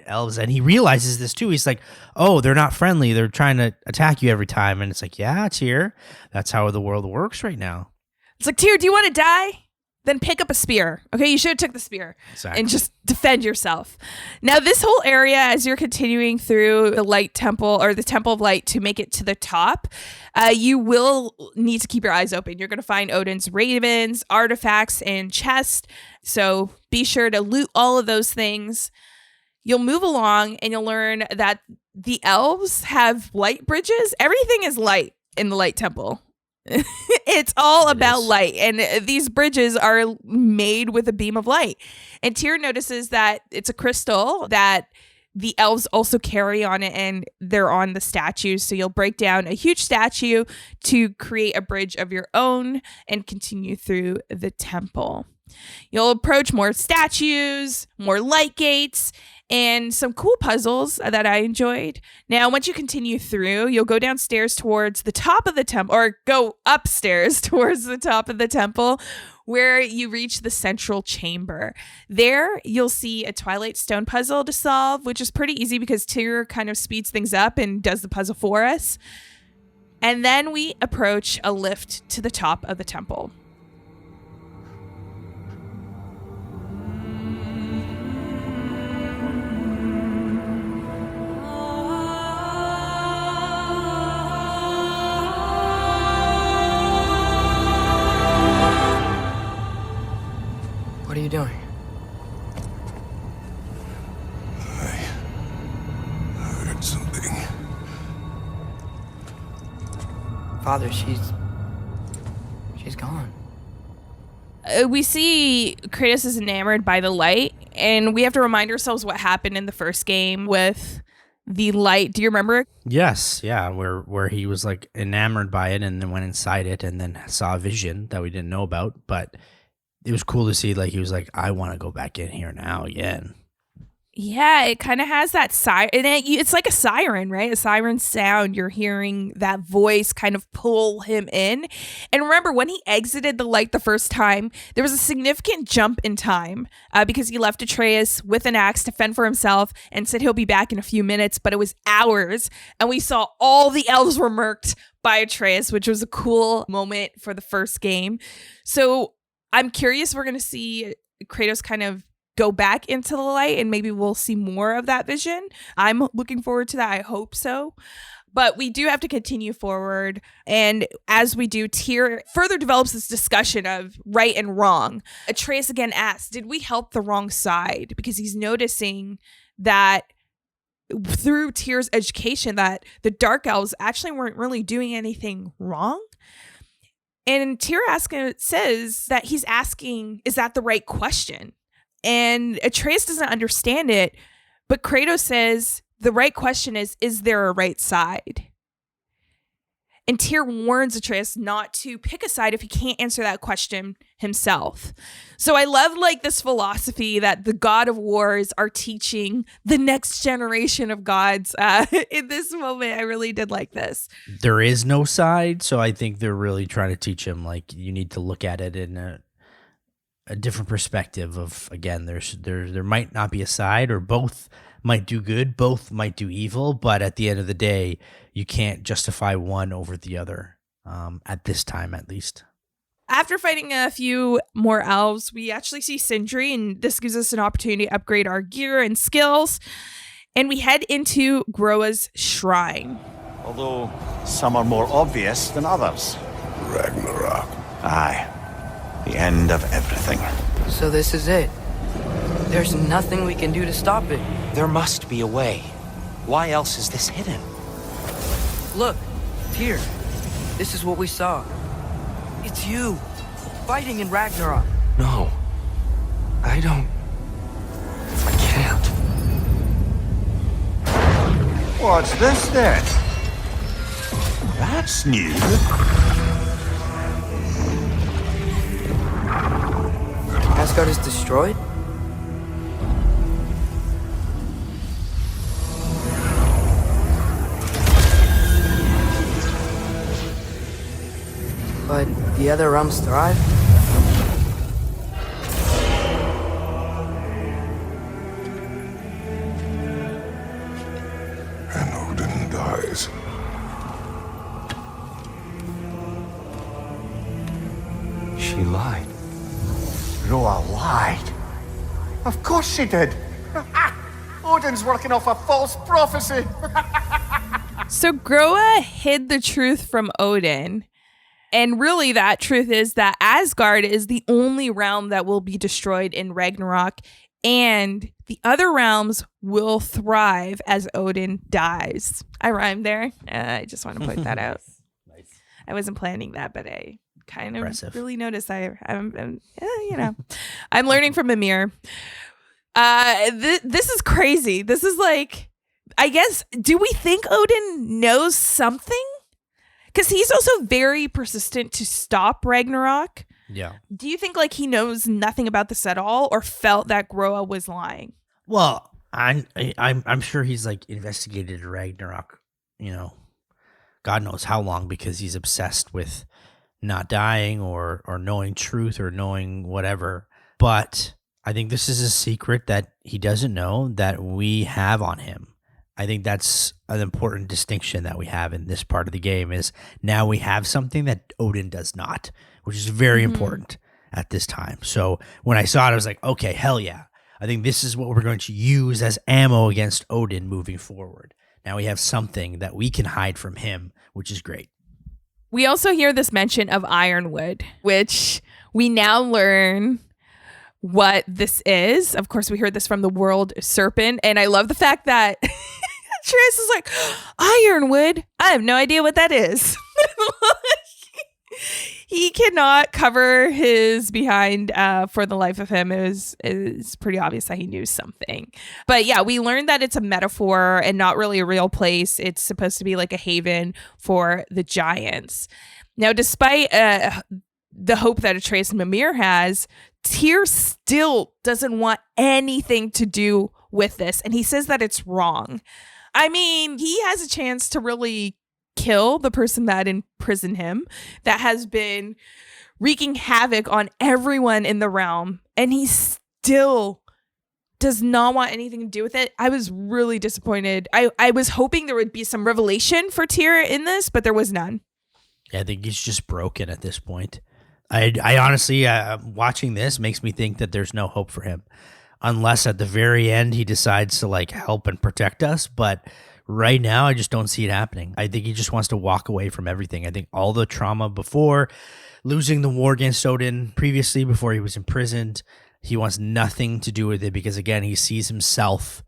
elves, and he realizes this too. He's like, oh, they're not friendly, they're trying to attack you every time, and it's like, yeah, Tyr, that's how the world works right now. it's like, Tyr, do you want to die? Then pick up a spear. Okay, you should have took the spear Exactly. and just defend yourself. Now, this whole area, as you're continuing through the Light Temple or the Temple of Light to make it to the top, you will need to keep your eyes open. You're going to find Odin's ravens, artifacts, and chests. So be sure to loot all of those things. You'll move along and you'll learn that the elves have light bridges. Everything is light in the Light Temple. It's all about light, and these bridges are made with a beam of light. And Tyr notices that it's a crystal that the elves also carry on it, and they're on the statues. So you'll break down a huge statue to create a bridge of your own and continue through the temple. You'll approach more statues, more light gates, and some cool puzzles that I enjoyed. Now, once you continue through, you'll go downstairs towards the top of the temple, or go upstairs towards the top of the temple, where you reach the central chamber. There, you'll see a Twilight Stone puzzle to solve, which is pretty easy because Tyr kind of speeds things up and does the puzzle for us. And then we approach a lift to the top of the temple. What are you doing? I heard something. Father, she's gone. We see Kratos is enamored by the light, and we have to remind ourselves what happened in the first game with the light. Do you remember? Yes, yeah, where he was like enamored by it and then went inside it and then saw a vision that we didn't know about, but it was cool to see, like, he was like, I want to go back in here now again. Yeah, it kind of has that siren. It's like a siren, right? A siren sound. You're hearing that voice kind of pull him in. And remember, when he exited the light the first time, there was a significant jump in time because he left Atreus with an axe to fend for himself and said he'll be back in a few minutes, but it was hours. And we saw all the elves were murked by Atreus, which was a cool moment for the first game. So I'm curious, we're going to see Kratos kind of go back into the light, and maybe we'll see more of that vision. I'm looking forward to that. I hope so. But we do have to continue forward. And as we do, Tyr further develops this discussion of right and wrong. Atreus again asks, did we help the wrong side? Because he's noticing that through Tyr's education that the Dark Elves actually weren't really doing anything wrong. And Tyr says that he's asking, is that the right question? And Atreus doesn't understand it, but Kratos says the right question is there a right side? And Tyr warns Atreus not to pick a side if he can't answer that question himself. So I love like this philosophy that the god of wars are teaching the next generation of gods in this moment. I really did like this. There is no side, so I think they're really trying to teach him, like, you need to look at it in a different perspective of, again, there might not be a side, or both might do good, both might do evil, but at the end of the day, you can't justify one over the other, at this time at least. After fighting a few more elves, we actually see Sindri, and this gives us an opportunity to upgrade our gear and skills, and we head into Groa's shrine. Although some are more obvious than others. Ragnarok. Aye. The end of everything. So this is it. There's nothing we can do to stop it. There must be a way. Why else is this hidden? Look, here. This is what we saw. It's you, fighting in Ragnarok. No. I can't. What's this then? That's new. Asgard is destroyed? But the other realms thrive? And Odin dies. She lied. Groa lied. Of course she did. Odin's working off a false prophecy. So Groa hid the truth from Odin. And really, that truth is that Asgard is the only realm that will be destroyed in Ragnarok, and the other realms will thrive as Odin dies. I rhymed there. I just want to point that out. Nice. I wasn't planning that, but I kind of Impressive. really noticed. I'm I'm learning from Amir. This is crazy. This is like, I guess, do we think Odin knows something? Because he's also very persistent to stop Ragnarok. Yeah. Do you think like he knows nothing about this at all, or felt that Groa was lying? Well, I'm sure he's like investigated Ragnarok, God knows how long, because he's obsessed with not dying or knowing truth or knowing whatever. But I think this is a secret that he doesn't know that we have on him. I think that's an important distinction that we have in this part of the game, is now we have something that Odin does not, which is very important at this time. So when I saw it, I was like, okay, hell yeah. I think this is what we're going to use as ammo against Odin moving forward. Now we have something that we can hide from him, which is great. We also hear this mention of ironwood, which we now learn what this is. Of course, we heard this from the world serpent, and I love the fact that Trace is like, ironwood? I have no idea what that is. He cannot cover his behind for the life of him. It's pretty obvious that he knew something. But yeah, we learned that it's a metaphor and not really a real place. It's supposed to be like a haven for the giants. Now, despite the hope that Atreus and Mimir has, Tyr still doesn't want anything to do with this. And he says that it's wrong. I mean, he has a chance to really kill the person that imprisoned him, that has been wreaking havoc on everyone in the realm, and he still does not want anything to do with it. I was really disappointed. I was hoping there would be some revelation for Tyr in this, but there was none. Yeah, I think he's just broken at this point. I honestly, watching this makes me think that there's no hope for him, unless at the very end he decides to like help and protect us. But right now, I just don't see it happening. I think he just wants to walk away from everything. I think all the trauma before, losing the war against Odin previously before he was imprisoned, he wants nothing to do with it, because again, he sees himself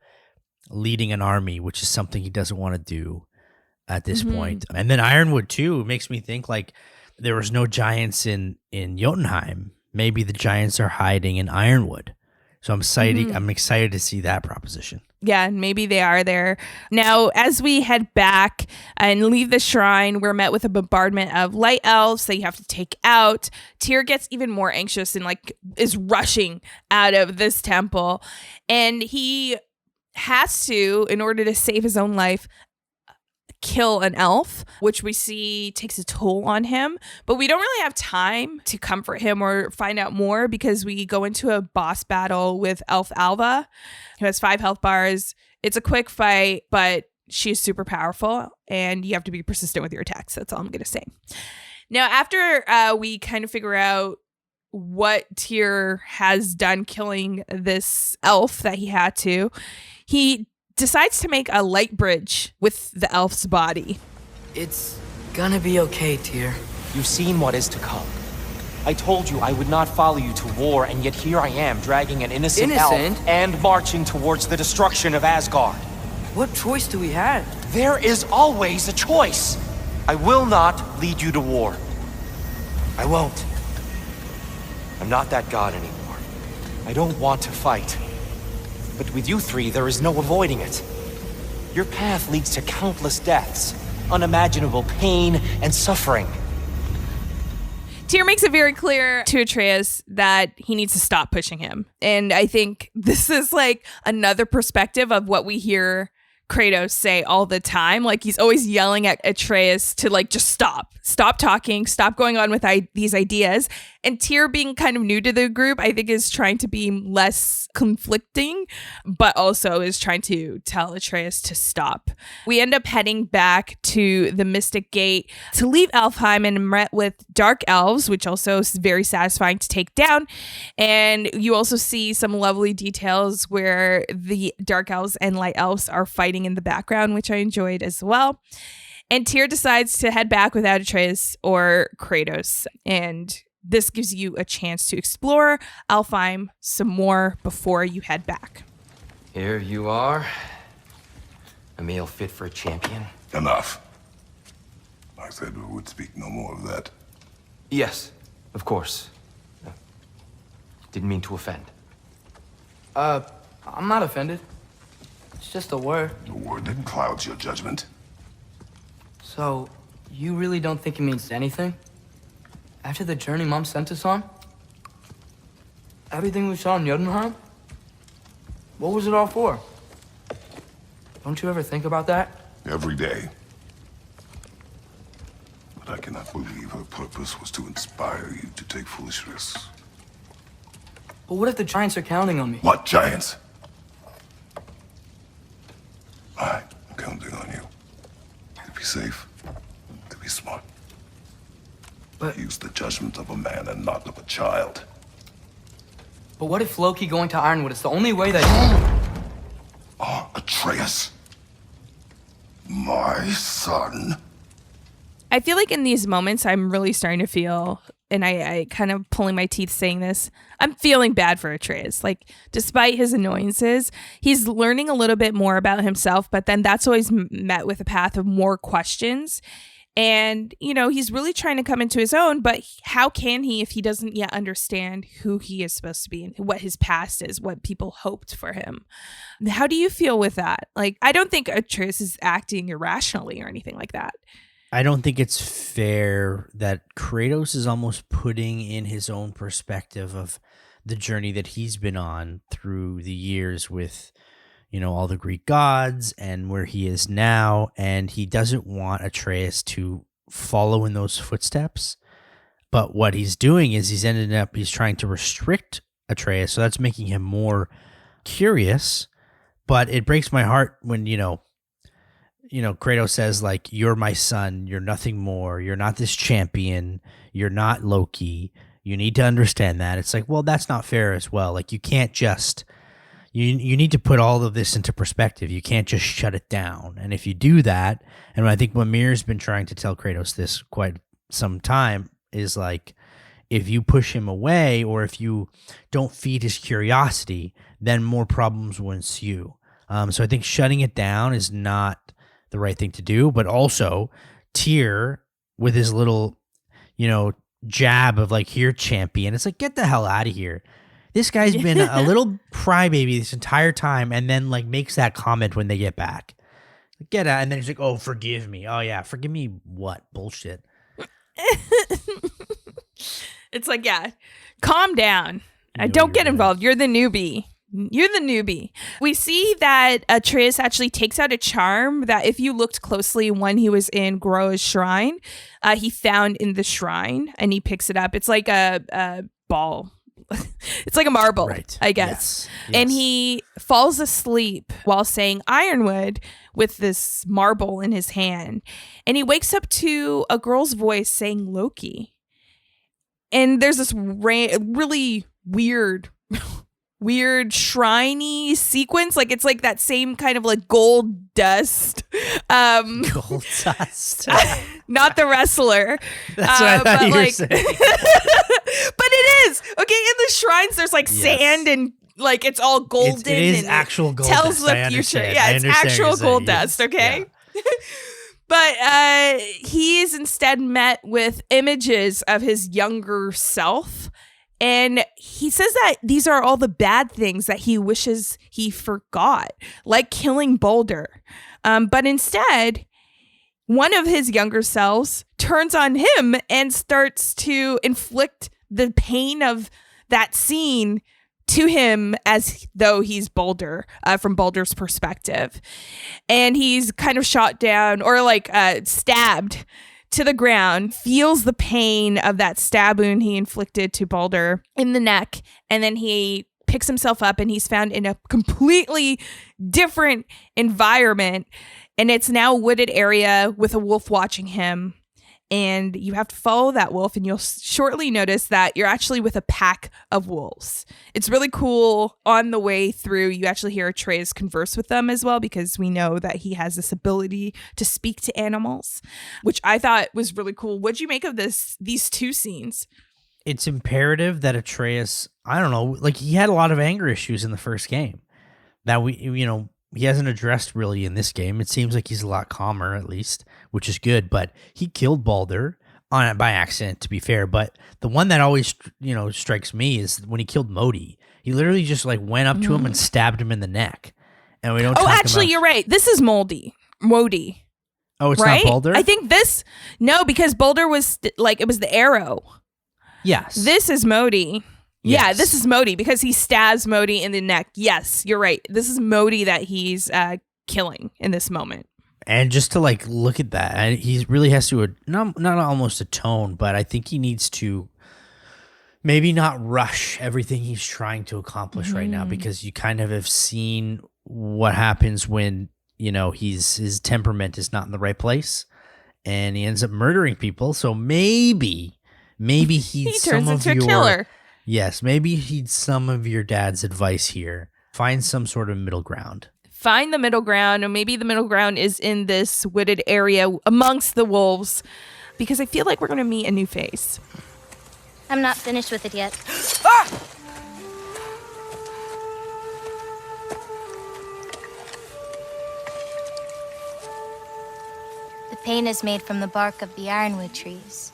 leading an army, which is something he doesn't want to do at this point. And then Ironwood too makes me think like there was no giants in Jotunheim. Maybe the giants are hiding in Ironwood. So I'm excited. I'm excited to see that proposition. Yeah, maybe they are there. Now, as we head back and leave the shrine, we're met with a bombardment of light elves that you have to take out. Tyr gets even more anxious and like is rushing out of this temple. And he has to, in order to save his own life, kill an elf, which we see takes a toll on him. But we don't really have time to comfort him or find out more, because we go into a boss battle with Elf Alva, who has 5 health bars. It's a quick fight, but she's super powerful, and you have to be persistent with your attacks. That's all I'm going to say. Now, after we kind of figure out what Tyr has done killing this elf that he had to, he decides to make a light bridge with the elf's body. It's gonna be okay, Tyr. You've seen what is to come. I told you I would not follow you to war, and yet here I am, dragging an innocent elf and marching towards the destruction of Asgard. What choice do we have? There is always a choice. I will not lead you to war. I won't. I'm not that god anymore. I don't want to fight. But with you three, there is no avoiding it. Your path leads to countless deaths, unimaginable pain and suffering. Tyr makes it very clear to Atreus that he needs to stop pushing him. And I think this is like another perspective of what we hear Kratos say all the time. Like he's always yelling at Atreus to like just stop talking, stop going on with these ideas. And Tyr, being kind of new to the group, I think is trying to be less conflicting, but also is trying to tell Atreus to stop. We end up heading back to the Mystic Gate to leave Alfheim and met with dark elves, which also is very satisfying to take down. And you also see some lovely details where the dark elves and light elves are fighting in the background, which I enjoyed as well. And Tyr decides to head back without Atreus or Kratos. And this gives you a chance to explore Alfheim some more before you head back. Here you are. A meal fit for a champion. Enough. I said we would speak no more of that. Yes, of course. Didn't mean to offend. I'm not offended. It's just a word. The word that clouds your judgment. So, you really don't think it means anything? After the journey Mom sent us on? Everything we saw in Jotunheim? What was it all for? Don't you ever think about that? Every day. But I cannot believe her purpose was to inspire you to take foolish risks. But what if the giants are counting on me? What giants? I'm counting on you. To be safe. To be smart. But use the judgment of a man and not of a child. But what if Loki going to Ironwood is the only way that... Atreus. My son. I feel like in these moments, I'm really starting to feel, and I kind of pulling my teeth saying this, I'm feeling bad for Atreus. Like, despite his annoyances, he's learning a little bit more about himself, but then that's always met with a path of more questions. And, you know, he's really trying to come into his own, but how can he if he doesn't yet understand who he is supposed to be and what his past is, what people hoped for him? How do you feel with that? Like, I don't think Atreus is acting irrationally or anything like that. I don't think it's fair that Kratos is almost putting in his own perspective of the journey that he's been on through the years with, you know, all the Greek gods and where he is now. And he doesn't want Atreus to follow in those footsteps. But what he's doing is he's trying to restrict Atreus. So that's making him more curious. But it breaks my heart when, you know, Kratos says, like, you're my son, you're nothing more, you're not this champion, you're not Loki, you need to understand that. It's like, well, that's not fair as well. Like, you can't just, you need to put all of this into perspective. You can't just shut it down. And if you do that, and I think Mimir's been trying to tell Kratos this quite some time, is like, if you push him away or if you don't feed his curiosity, then more problems will ensue. So I think shutting it down is not the right thing to do, but also Tyr with his little, jab of like, here, champion. It's like, get the hell out of here. This guy's been a little crybaby this entire time, and then like makes that comment when they get back. Get out, and then he's like, "Oh, forgive me." Oh yeah, forgive me. What bullshit? It's like, yeah, calm down. Don't get involved. You're the newbie. We see that Atreus actually takes out a charm that if you looked closely when he was in Groa's shrine, he found in the shrine, and he picks it up. It's like a ball. It's like a marble, right, I guess. Yes. And he falls asleep while saying Ironwood with this marble in his hand. And he wakes up to a girl's voice saying Loki. And there's this really weird shrine-y sequence. Like, it's like that same kind of like gold dust. Gold dust. Not the wrestler. That's what I thought you were saying. But it is. Okay, in the shrines, there's like sand and like it's all golden. It is and actual gold tells dust. the future. Yeah, it's actual gold dust, okay? Yeah. But he is instead met with images of his younger self. And he says that these are all the bad things that he wishes he forgot, like killing Baldur. But instead, one of his younger selves turns on him and starts to inflict the pain of that scene to him as though he's Baldur, from Baldur's perspective. And he's kind of shot down or like stabbed to the ground, feels the pain of that stab wound he inflicted to Baldur in the neck. And then he picks himself up and he's found in a completely different environment. And it's now a wooded area with a wolf watching him. And you have to follow that wolf, and you'll shortly notice that you're actually with a pack of wolves. It's really cool. On the way through, you actually hear Atreus converse with them as well, because we know that he has this ability to speak to animals, which I thought was really cool. What'd you make of these two scenes? It's imperative that Atreus, I don't know, like he had a lot of anger issues in the first game that he hasn't addressed really in this game. It seems like he's a lot calmer, at least, which is good. But he killed Baldur by accident, to be fair. But the one that always, strikes me is when he killed Modi. He literally just like went up to him and stabbed him in the neck. And we don't. Oh, actually, you're right. This is Modi. Oh, it's right? not Baldur? I think no, because Baldur was like, it was the arrow. Yes. This is Modi. Yes. Yeah, this is Modi because he stabs Modi in the neck. Yes, you're right. This is Modi that he's killing in this moment. And just to like look at that, and he really has to not almost atone, but I think he needs to maybe not rush everything he's trying to accomplish right now, because you kind of have seen what happens when his temperament is not in the right place, and he ends up murdering people. So maybe he turns into a killer. Yes, maybe heed some of your dad's advice here. Find some sort of middle ground. Find the middle ground, and maybe the middle ground is in this wooded area amongst the wolves, because I feel like we're going to meet a new face. I'm not finished with it yet. The paint is made from the bark of the ironwood trees.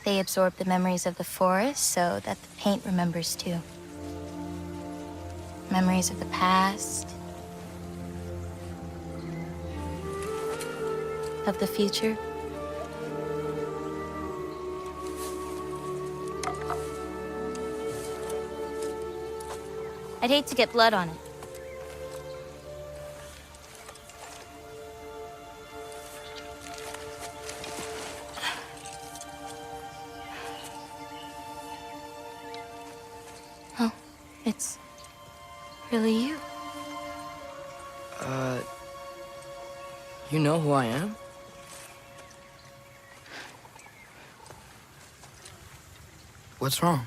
They absorb the memories of the forest so that the paint remembers too. Memories of the past, of the future. I'd hate to get blood on it. Oh, it's really you. You know who I am? What's wrong?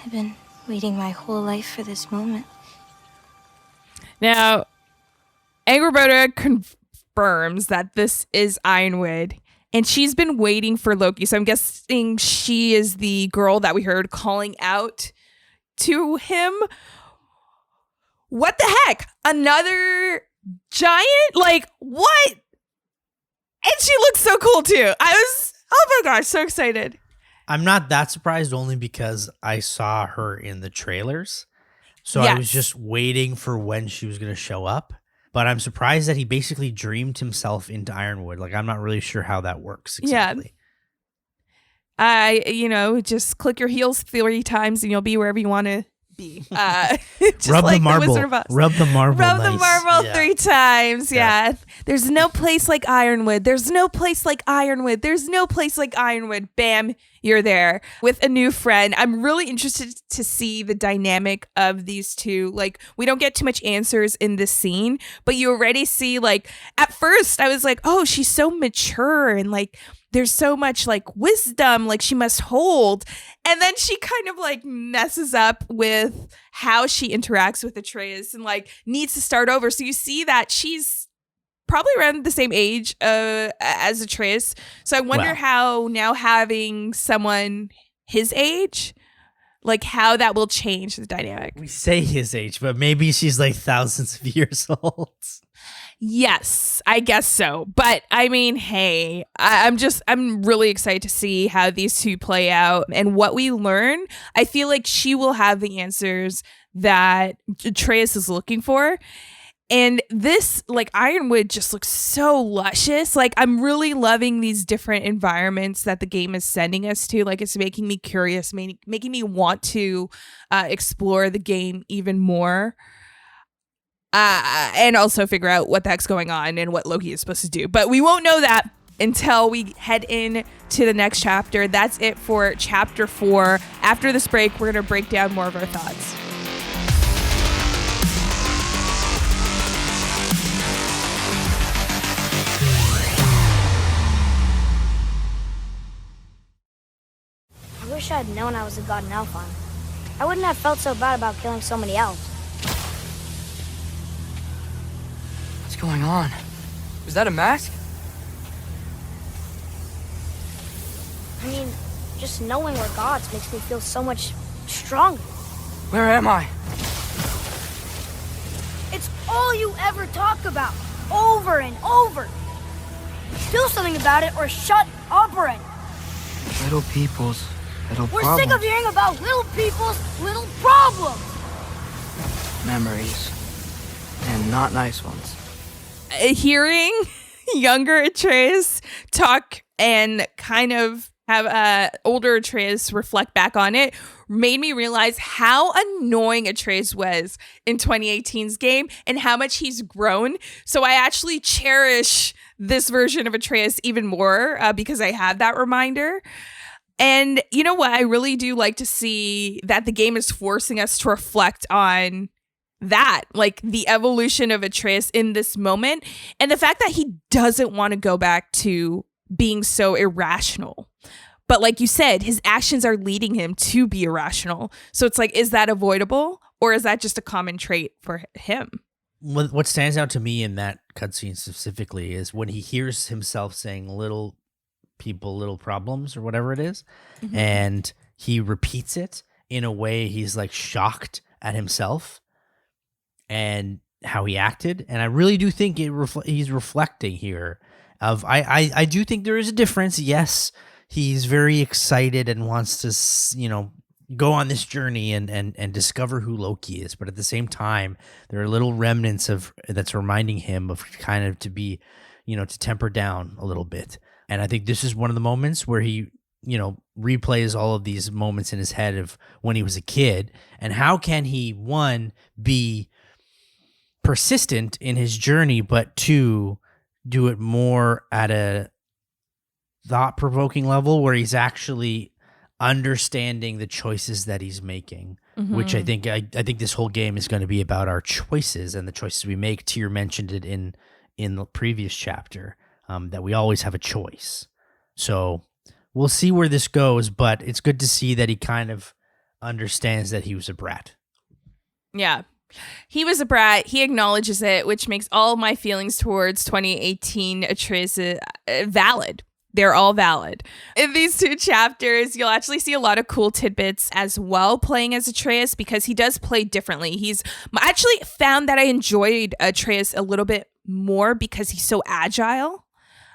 I've been waiting my whole life for this moment. Now, Angrboda confirms that this is Ironwood, and she's been waiting for Loki. So I'm guessing she is the girl that we heard calling out to him. What the heck? Another giant? Like, what? And she looks so cool too. Oh my gosh, so excited. I'm not that surprised, only because I saw her in the trailers. So Yes. I was just waiting for when she was going to show up. But I'm surprised that he basically dreamed himself into Ironwood. Like, I'm not really sure how that works exactly. Just click your heels 3 times and you'll be wherever you want to be. Just Rub like the marble. Wizard of Oz. Rub the marble. Rub the nice. marble Yeah. 3 times. Yeah. There's no place like Ironwood. There's no place like Ironwood. There's no place like Ironwood. Bam, you're there with a new friend. I'm really interested to see the dynamic of these two. Like, we don't get too much answers in this scene, but you already see, like, at first I was like, oh, she's so mature and like there's so much like wisdom like she must hold. And then she kind of like messes up with how she interacts with Atreus and like needs to start over. So you see that she's probably around the same age as Atreus. So I wonder how now having someone his age, like how that will change the dynamic. We say his age, but maybe she's like thousands of years old. Yes, I guess so. But I mean, hey, I'm really excited to see how these two play out and what we learn. I feel like she will have the answers that Atreus is looking for. And this, like, Ironwood just looks so luscious. Like, I'm really loving these different environments that the game is sending us to. Like, it's making me curious, making me want to explore the game even more. And also figure out what the heck's going on and what Loki is supposed to do. But we won't know that until we head in to the next chapter. That's it for chapter 4. After this break, we're going to break down more of our thoughts. I wish I had known I was a god in Alfheim. I wouldn't have felt so bad about killing so many elves. What's going on? Was that a mask? I mean, just knowing we're gods makes me feel so much stronger. Where am I? It's all you ever talk about, over and over. Do something about it or shut up already. Little people's little We're problems. sick of hearing about little people's little problems. Memories. And not nice ones. Hearing younger Atreus talk and kind of have older Atreus reflect back on it made me realize how annoying Atreus was in 2018's game and how much he's grown. So I actually cherish this version of Atreus even more because I have that reminder. And you know what? I really do like to see that the game is forcing us to reflect on that, like the evolution of Atreus in this moment and the fact that he doesn't want to go back to being so irrational. But like you said, his actions are leading him to be irrational. So it's like, is that avoidable or is that just a common trait for him? What stands out to me in that cutscene specifically is when he hears himself saying little people, little problems or whatever it is, and he repeats it in a way he's like shocked at himself and how he acted. And I really do think he's reflecting here of, I do think there is a difference. Yes, he's very excited and wants to, go on this journey and discover who Loki is. But at the same time, there are little remnants that's reminding him of kind of to be, to temper down a little bit. And I think this is one of the moments where he, replays all of these moments in his head of when he was a kid. And how can he, one, be persistent in his journey, but two, do it more at a thought-provoking level where he's actually understanding the choices that he's making, which I think this whole game is going to be about our choices and the choices we make. Tyr mentioned it in the previous chapter, that we always have a choice. So we'll see where this goes, but it's good to see that he kind of understands that he was a brat. Yeah. He was a brat. He acknowledges it, which makes all of my feelings towards 2018 Atreus valid. They're all valid. In these 2 chapters, you'll actually see a lot of cool tidbits as well playing as Atreus because he does play differently. I actually found that I enjoyed Atreus a little bit more because he's so agile.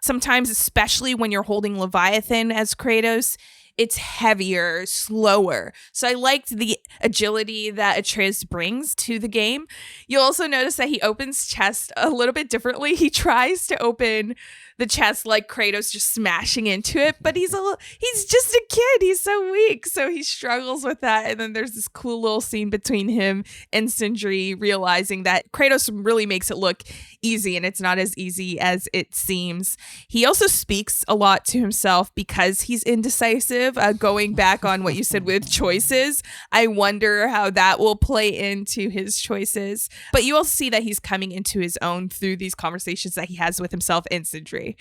Sometimes, especially when you're holding Leviathan as Kratos, it's heavier, slower. So I liked the agility that Atreus brings to the game. You'll also notice that he opens chest a little bit differently. He tries to open the chest like Kratos, just smashing into it, but he's just a kid. He's so weak, so he struggles with that. And then there's this cool little scene between him and Sindri realizing that Kratos really makes it look easy, and it's not as easy as it seems. He also speaks a lot to himself because he's indecisive. Going back on what you said with choices, I wonder how that will play into his choices. But you also see that he's coming into his own through these conversations that he has with himself and Sindri.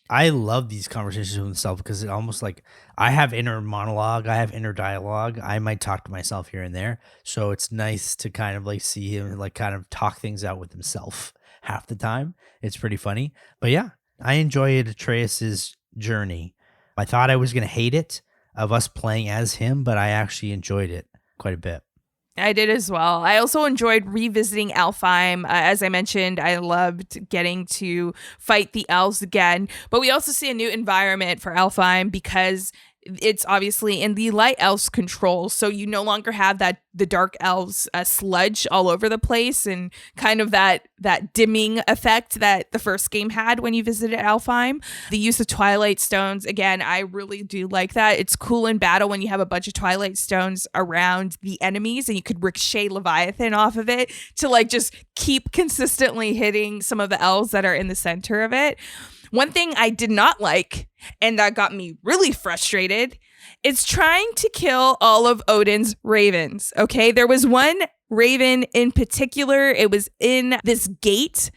I love these conversations with himself because it almost like I have inner monologue, I have inner dialogue. I might talk to myself here and there. So it's nice to kind of like see him like kind of talk things out with himself half the time. It's pretty funny. But yeah, I enjoyed Atreus's journey. I thought I was going to hate it of us playing as him, but I actually enjoyed it quite a bit. I did as well. I also enjoyed revisiting Alfheim. As I mentioned, I loved getting to fight the elves again. But we also see a new environment for Alfheim because it's obviously in the Light Elves' control, so you no longer have the Dark Elves sludge all over the place and kind of that dimming effect that the first game had when you visited Alfheim. The use of Twilight Stones, again, I really do like that. It's cool in battle when you have a bunch of Twilight Stones around the enemies and you could ricochet Leviathan off of it to like just keep consistently hitting some of the elves that are in the center of it. One thing I did not like, and that got me really frustrated, is trying to kill all of Odin's ravens. Okay, there was one raven in particular. It was in this gate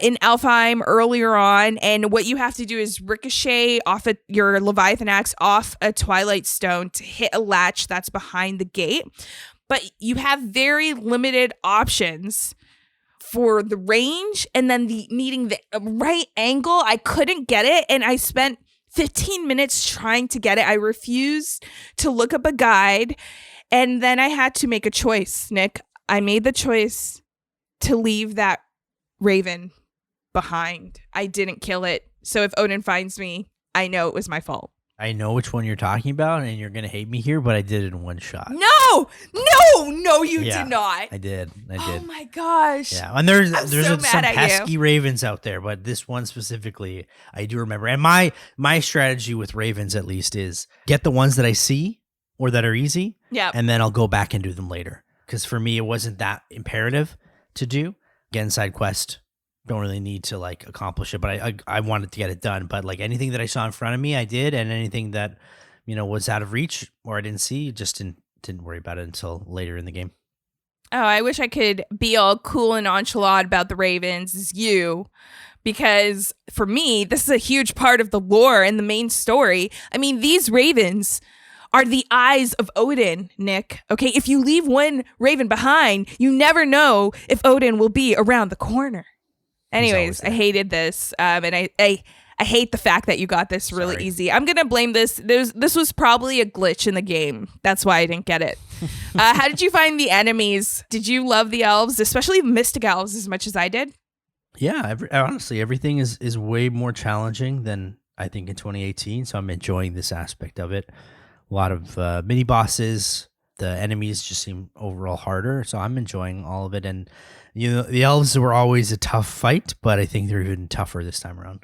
in Alfheim earlier on, and what you have to do is ricochet off your Leviathan axe off a Twilight Stone to hit a latch that's behind the gate. But you have very limited options for the range, and then needing the right angle. I couldn't get it, and I spent 15 minutes trying to get it. I refused to look up a guide, and then I had to make a choice, Nick. I made the choice to leave that raven behind. I didn't kill it, so if Odin finds me, I know it was my fault. I know which one you're talking about, and you're going to hate me here, but I did it in one shot. No, you did not. I did. Oh my gosh. Yeah, and there's so some pesky you. ravens out there, but this one specifically, I do remember. And my strategy with ravens, at least, is get the ones that I see or that are easy, and then I'll go back and do them later. Because for me, it wasn't that imperative to do. Again, side quest, don't really need to like accomplish it, but I wanted to get it done. But like anything that I saw in front of me, I did, and anything that was out of reach or I didn't see, just didn't worry about it until later in the game. Oh, I wish I could be all cool and nonchalant about the ravens as you, because for me, this is a huge part of the lore and the main story. I mean, these ravens are the eyes of Odin, Nick. Okay, if you leave one raven behind, you never know if Odin will be around the corner. Anyways, I hated this, and I hate the fact that you got this really easy. I'm gonna blame this. This was probably a glitch in the game. That's why I didn't get it. How did you find the enemies? Did you love the elves, especially mystic elves, as much as I did? Yeah, honestly, everything is way more challenging than I think in 2018. So I'm enjoying this aspect of it. A lot of mini bosses. The enemies just seem overall harder, so I'm enjoying all of it. And the elves were always a tough fight, but I think they're even tougher this time around.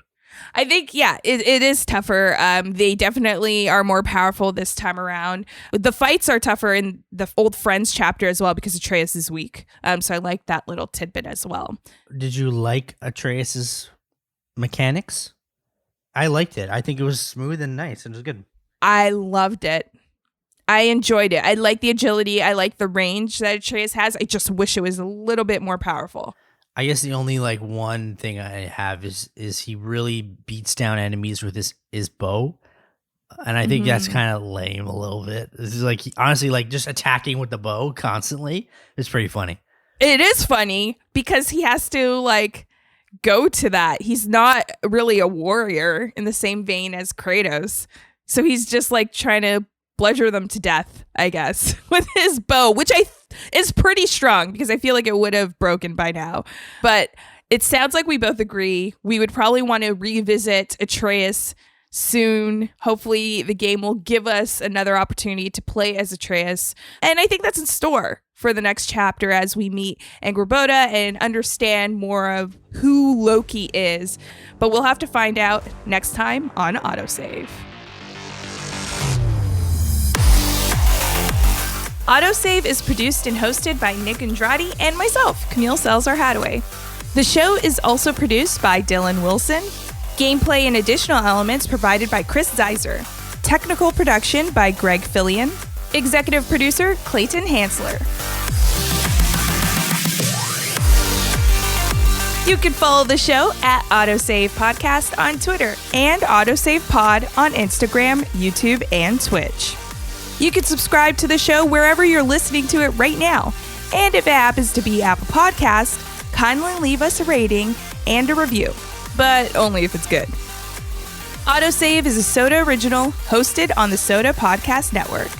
I think, it is tougher. They definitely are more powerful this time around. The fights are tougher in the Old Friends chapter as well because Atreus is weak. So I like that little tidbit as well. Did you like Atreus's mechanics? I liked it. I think it was smooth and nice, and it was good. I loved it. I enjoyed it. I like the agility. I like the range that Atreus has. I just wish it was a little bit more powerful. I guess the only like one thing I have is he really beats down enemies with his bow. And I think that's kind of lame a little bit. This is like, honestly, like just attacking with the bow constantly is pretty funny. It is funny because he has to like go to that. He's not really a warrior in the same vein as Kratos. So he's just like trying to bludgeon them to death, I guess, with his bow, which is pretty strong because I feel like it would have broken by now. But it sounds like we both agree we would probably want to revisit Atreus soon. Hopefully the game will give us another opportunity to play as Atreus. And I think that's in store for the next chapter as we meet Angrboda and understand more of who Loki is. But we'll have to find out next time on AutoSave. AutoSave is produced and hosted by Nick Andrade and myself, Camille Salazar-Hadaway. The show is also produced by Dylan Wilson. Gameplay and additional elements provided by Chris Zeiser. Technical production by Greg Fillion. Executive producer Clayton Hansler. You can follow the show at AutoSave Podcast on Twitter and AutoSave Pod on Instagram, YouTube, and Twitch. You can subscribe to the show wherever you're listening to it right now. And if it happens to be Apple Podcasts, kindly leave us a rating and a review, but only if it's good. AutoSave is a Soda original hosted on the Soda Podcast Network.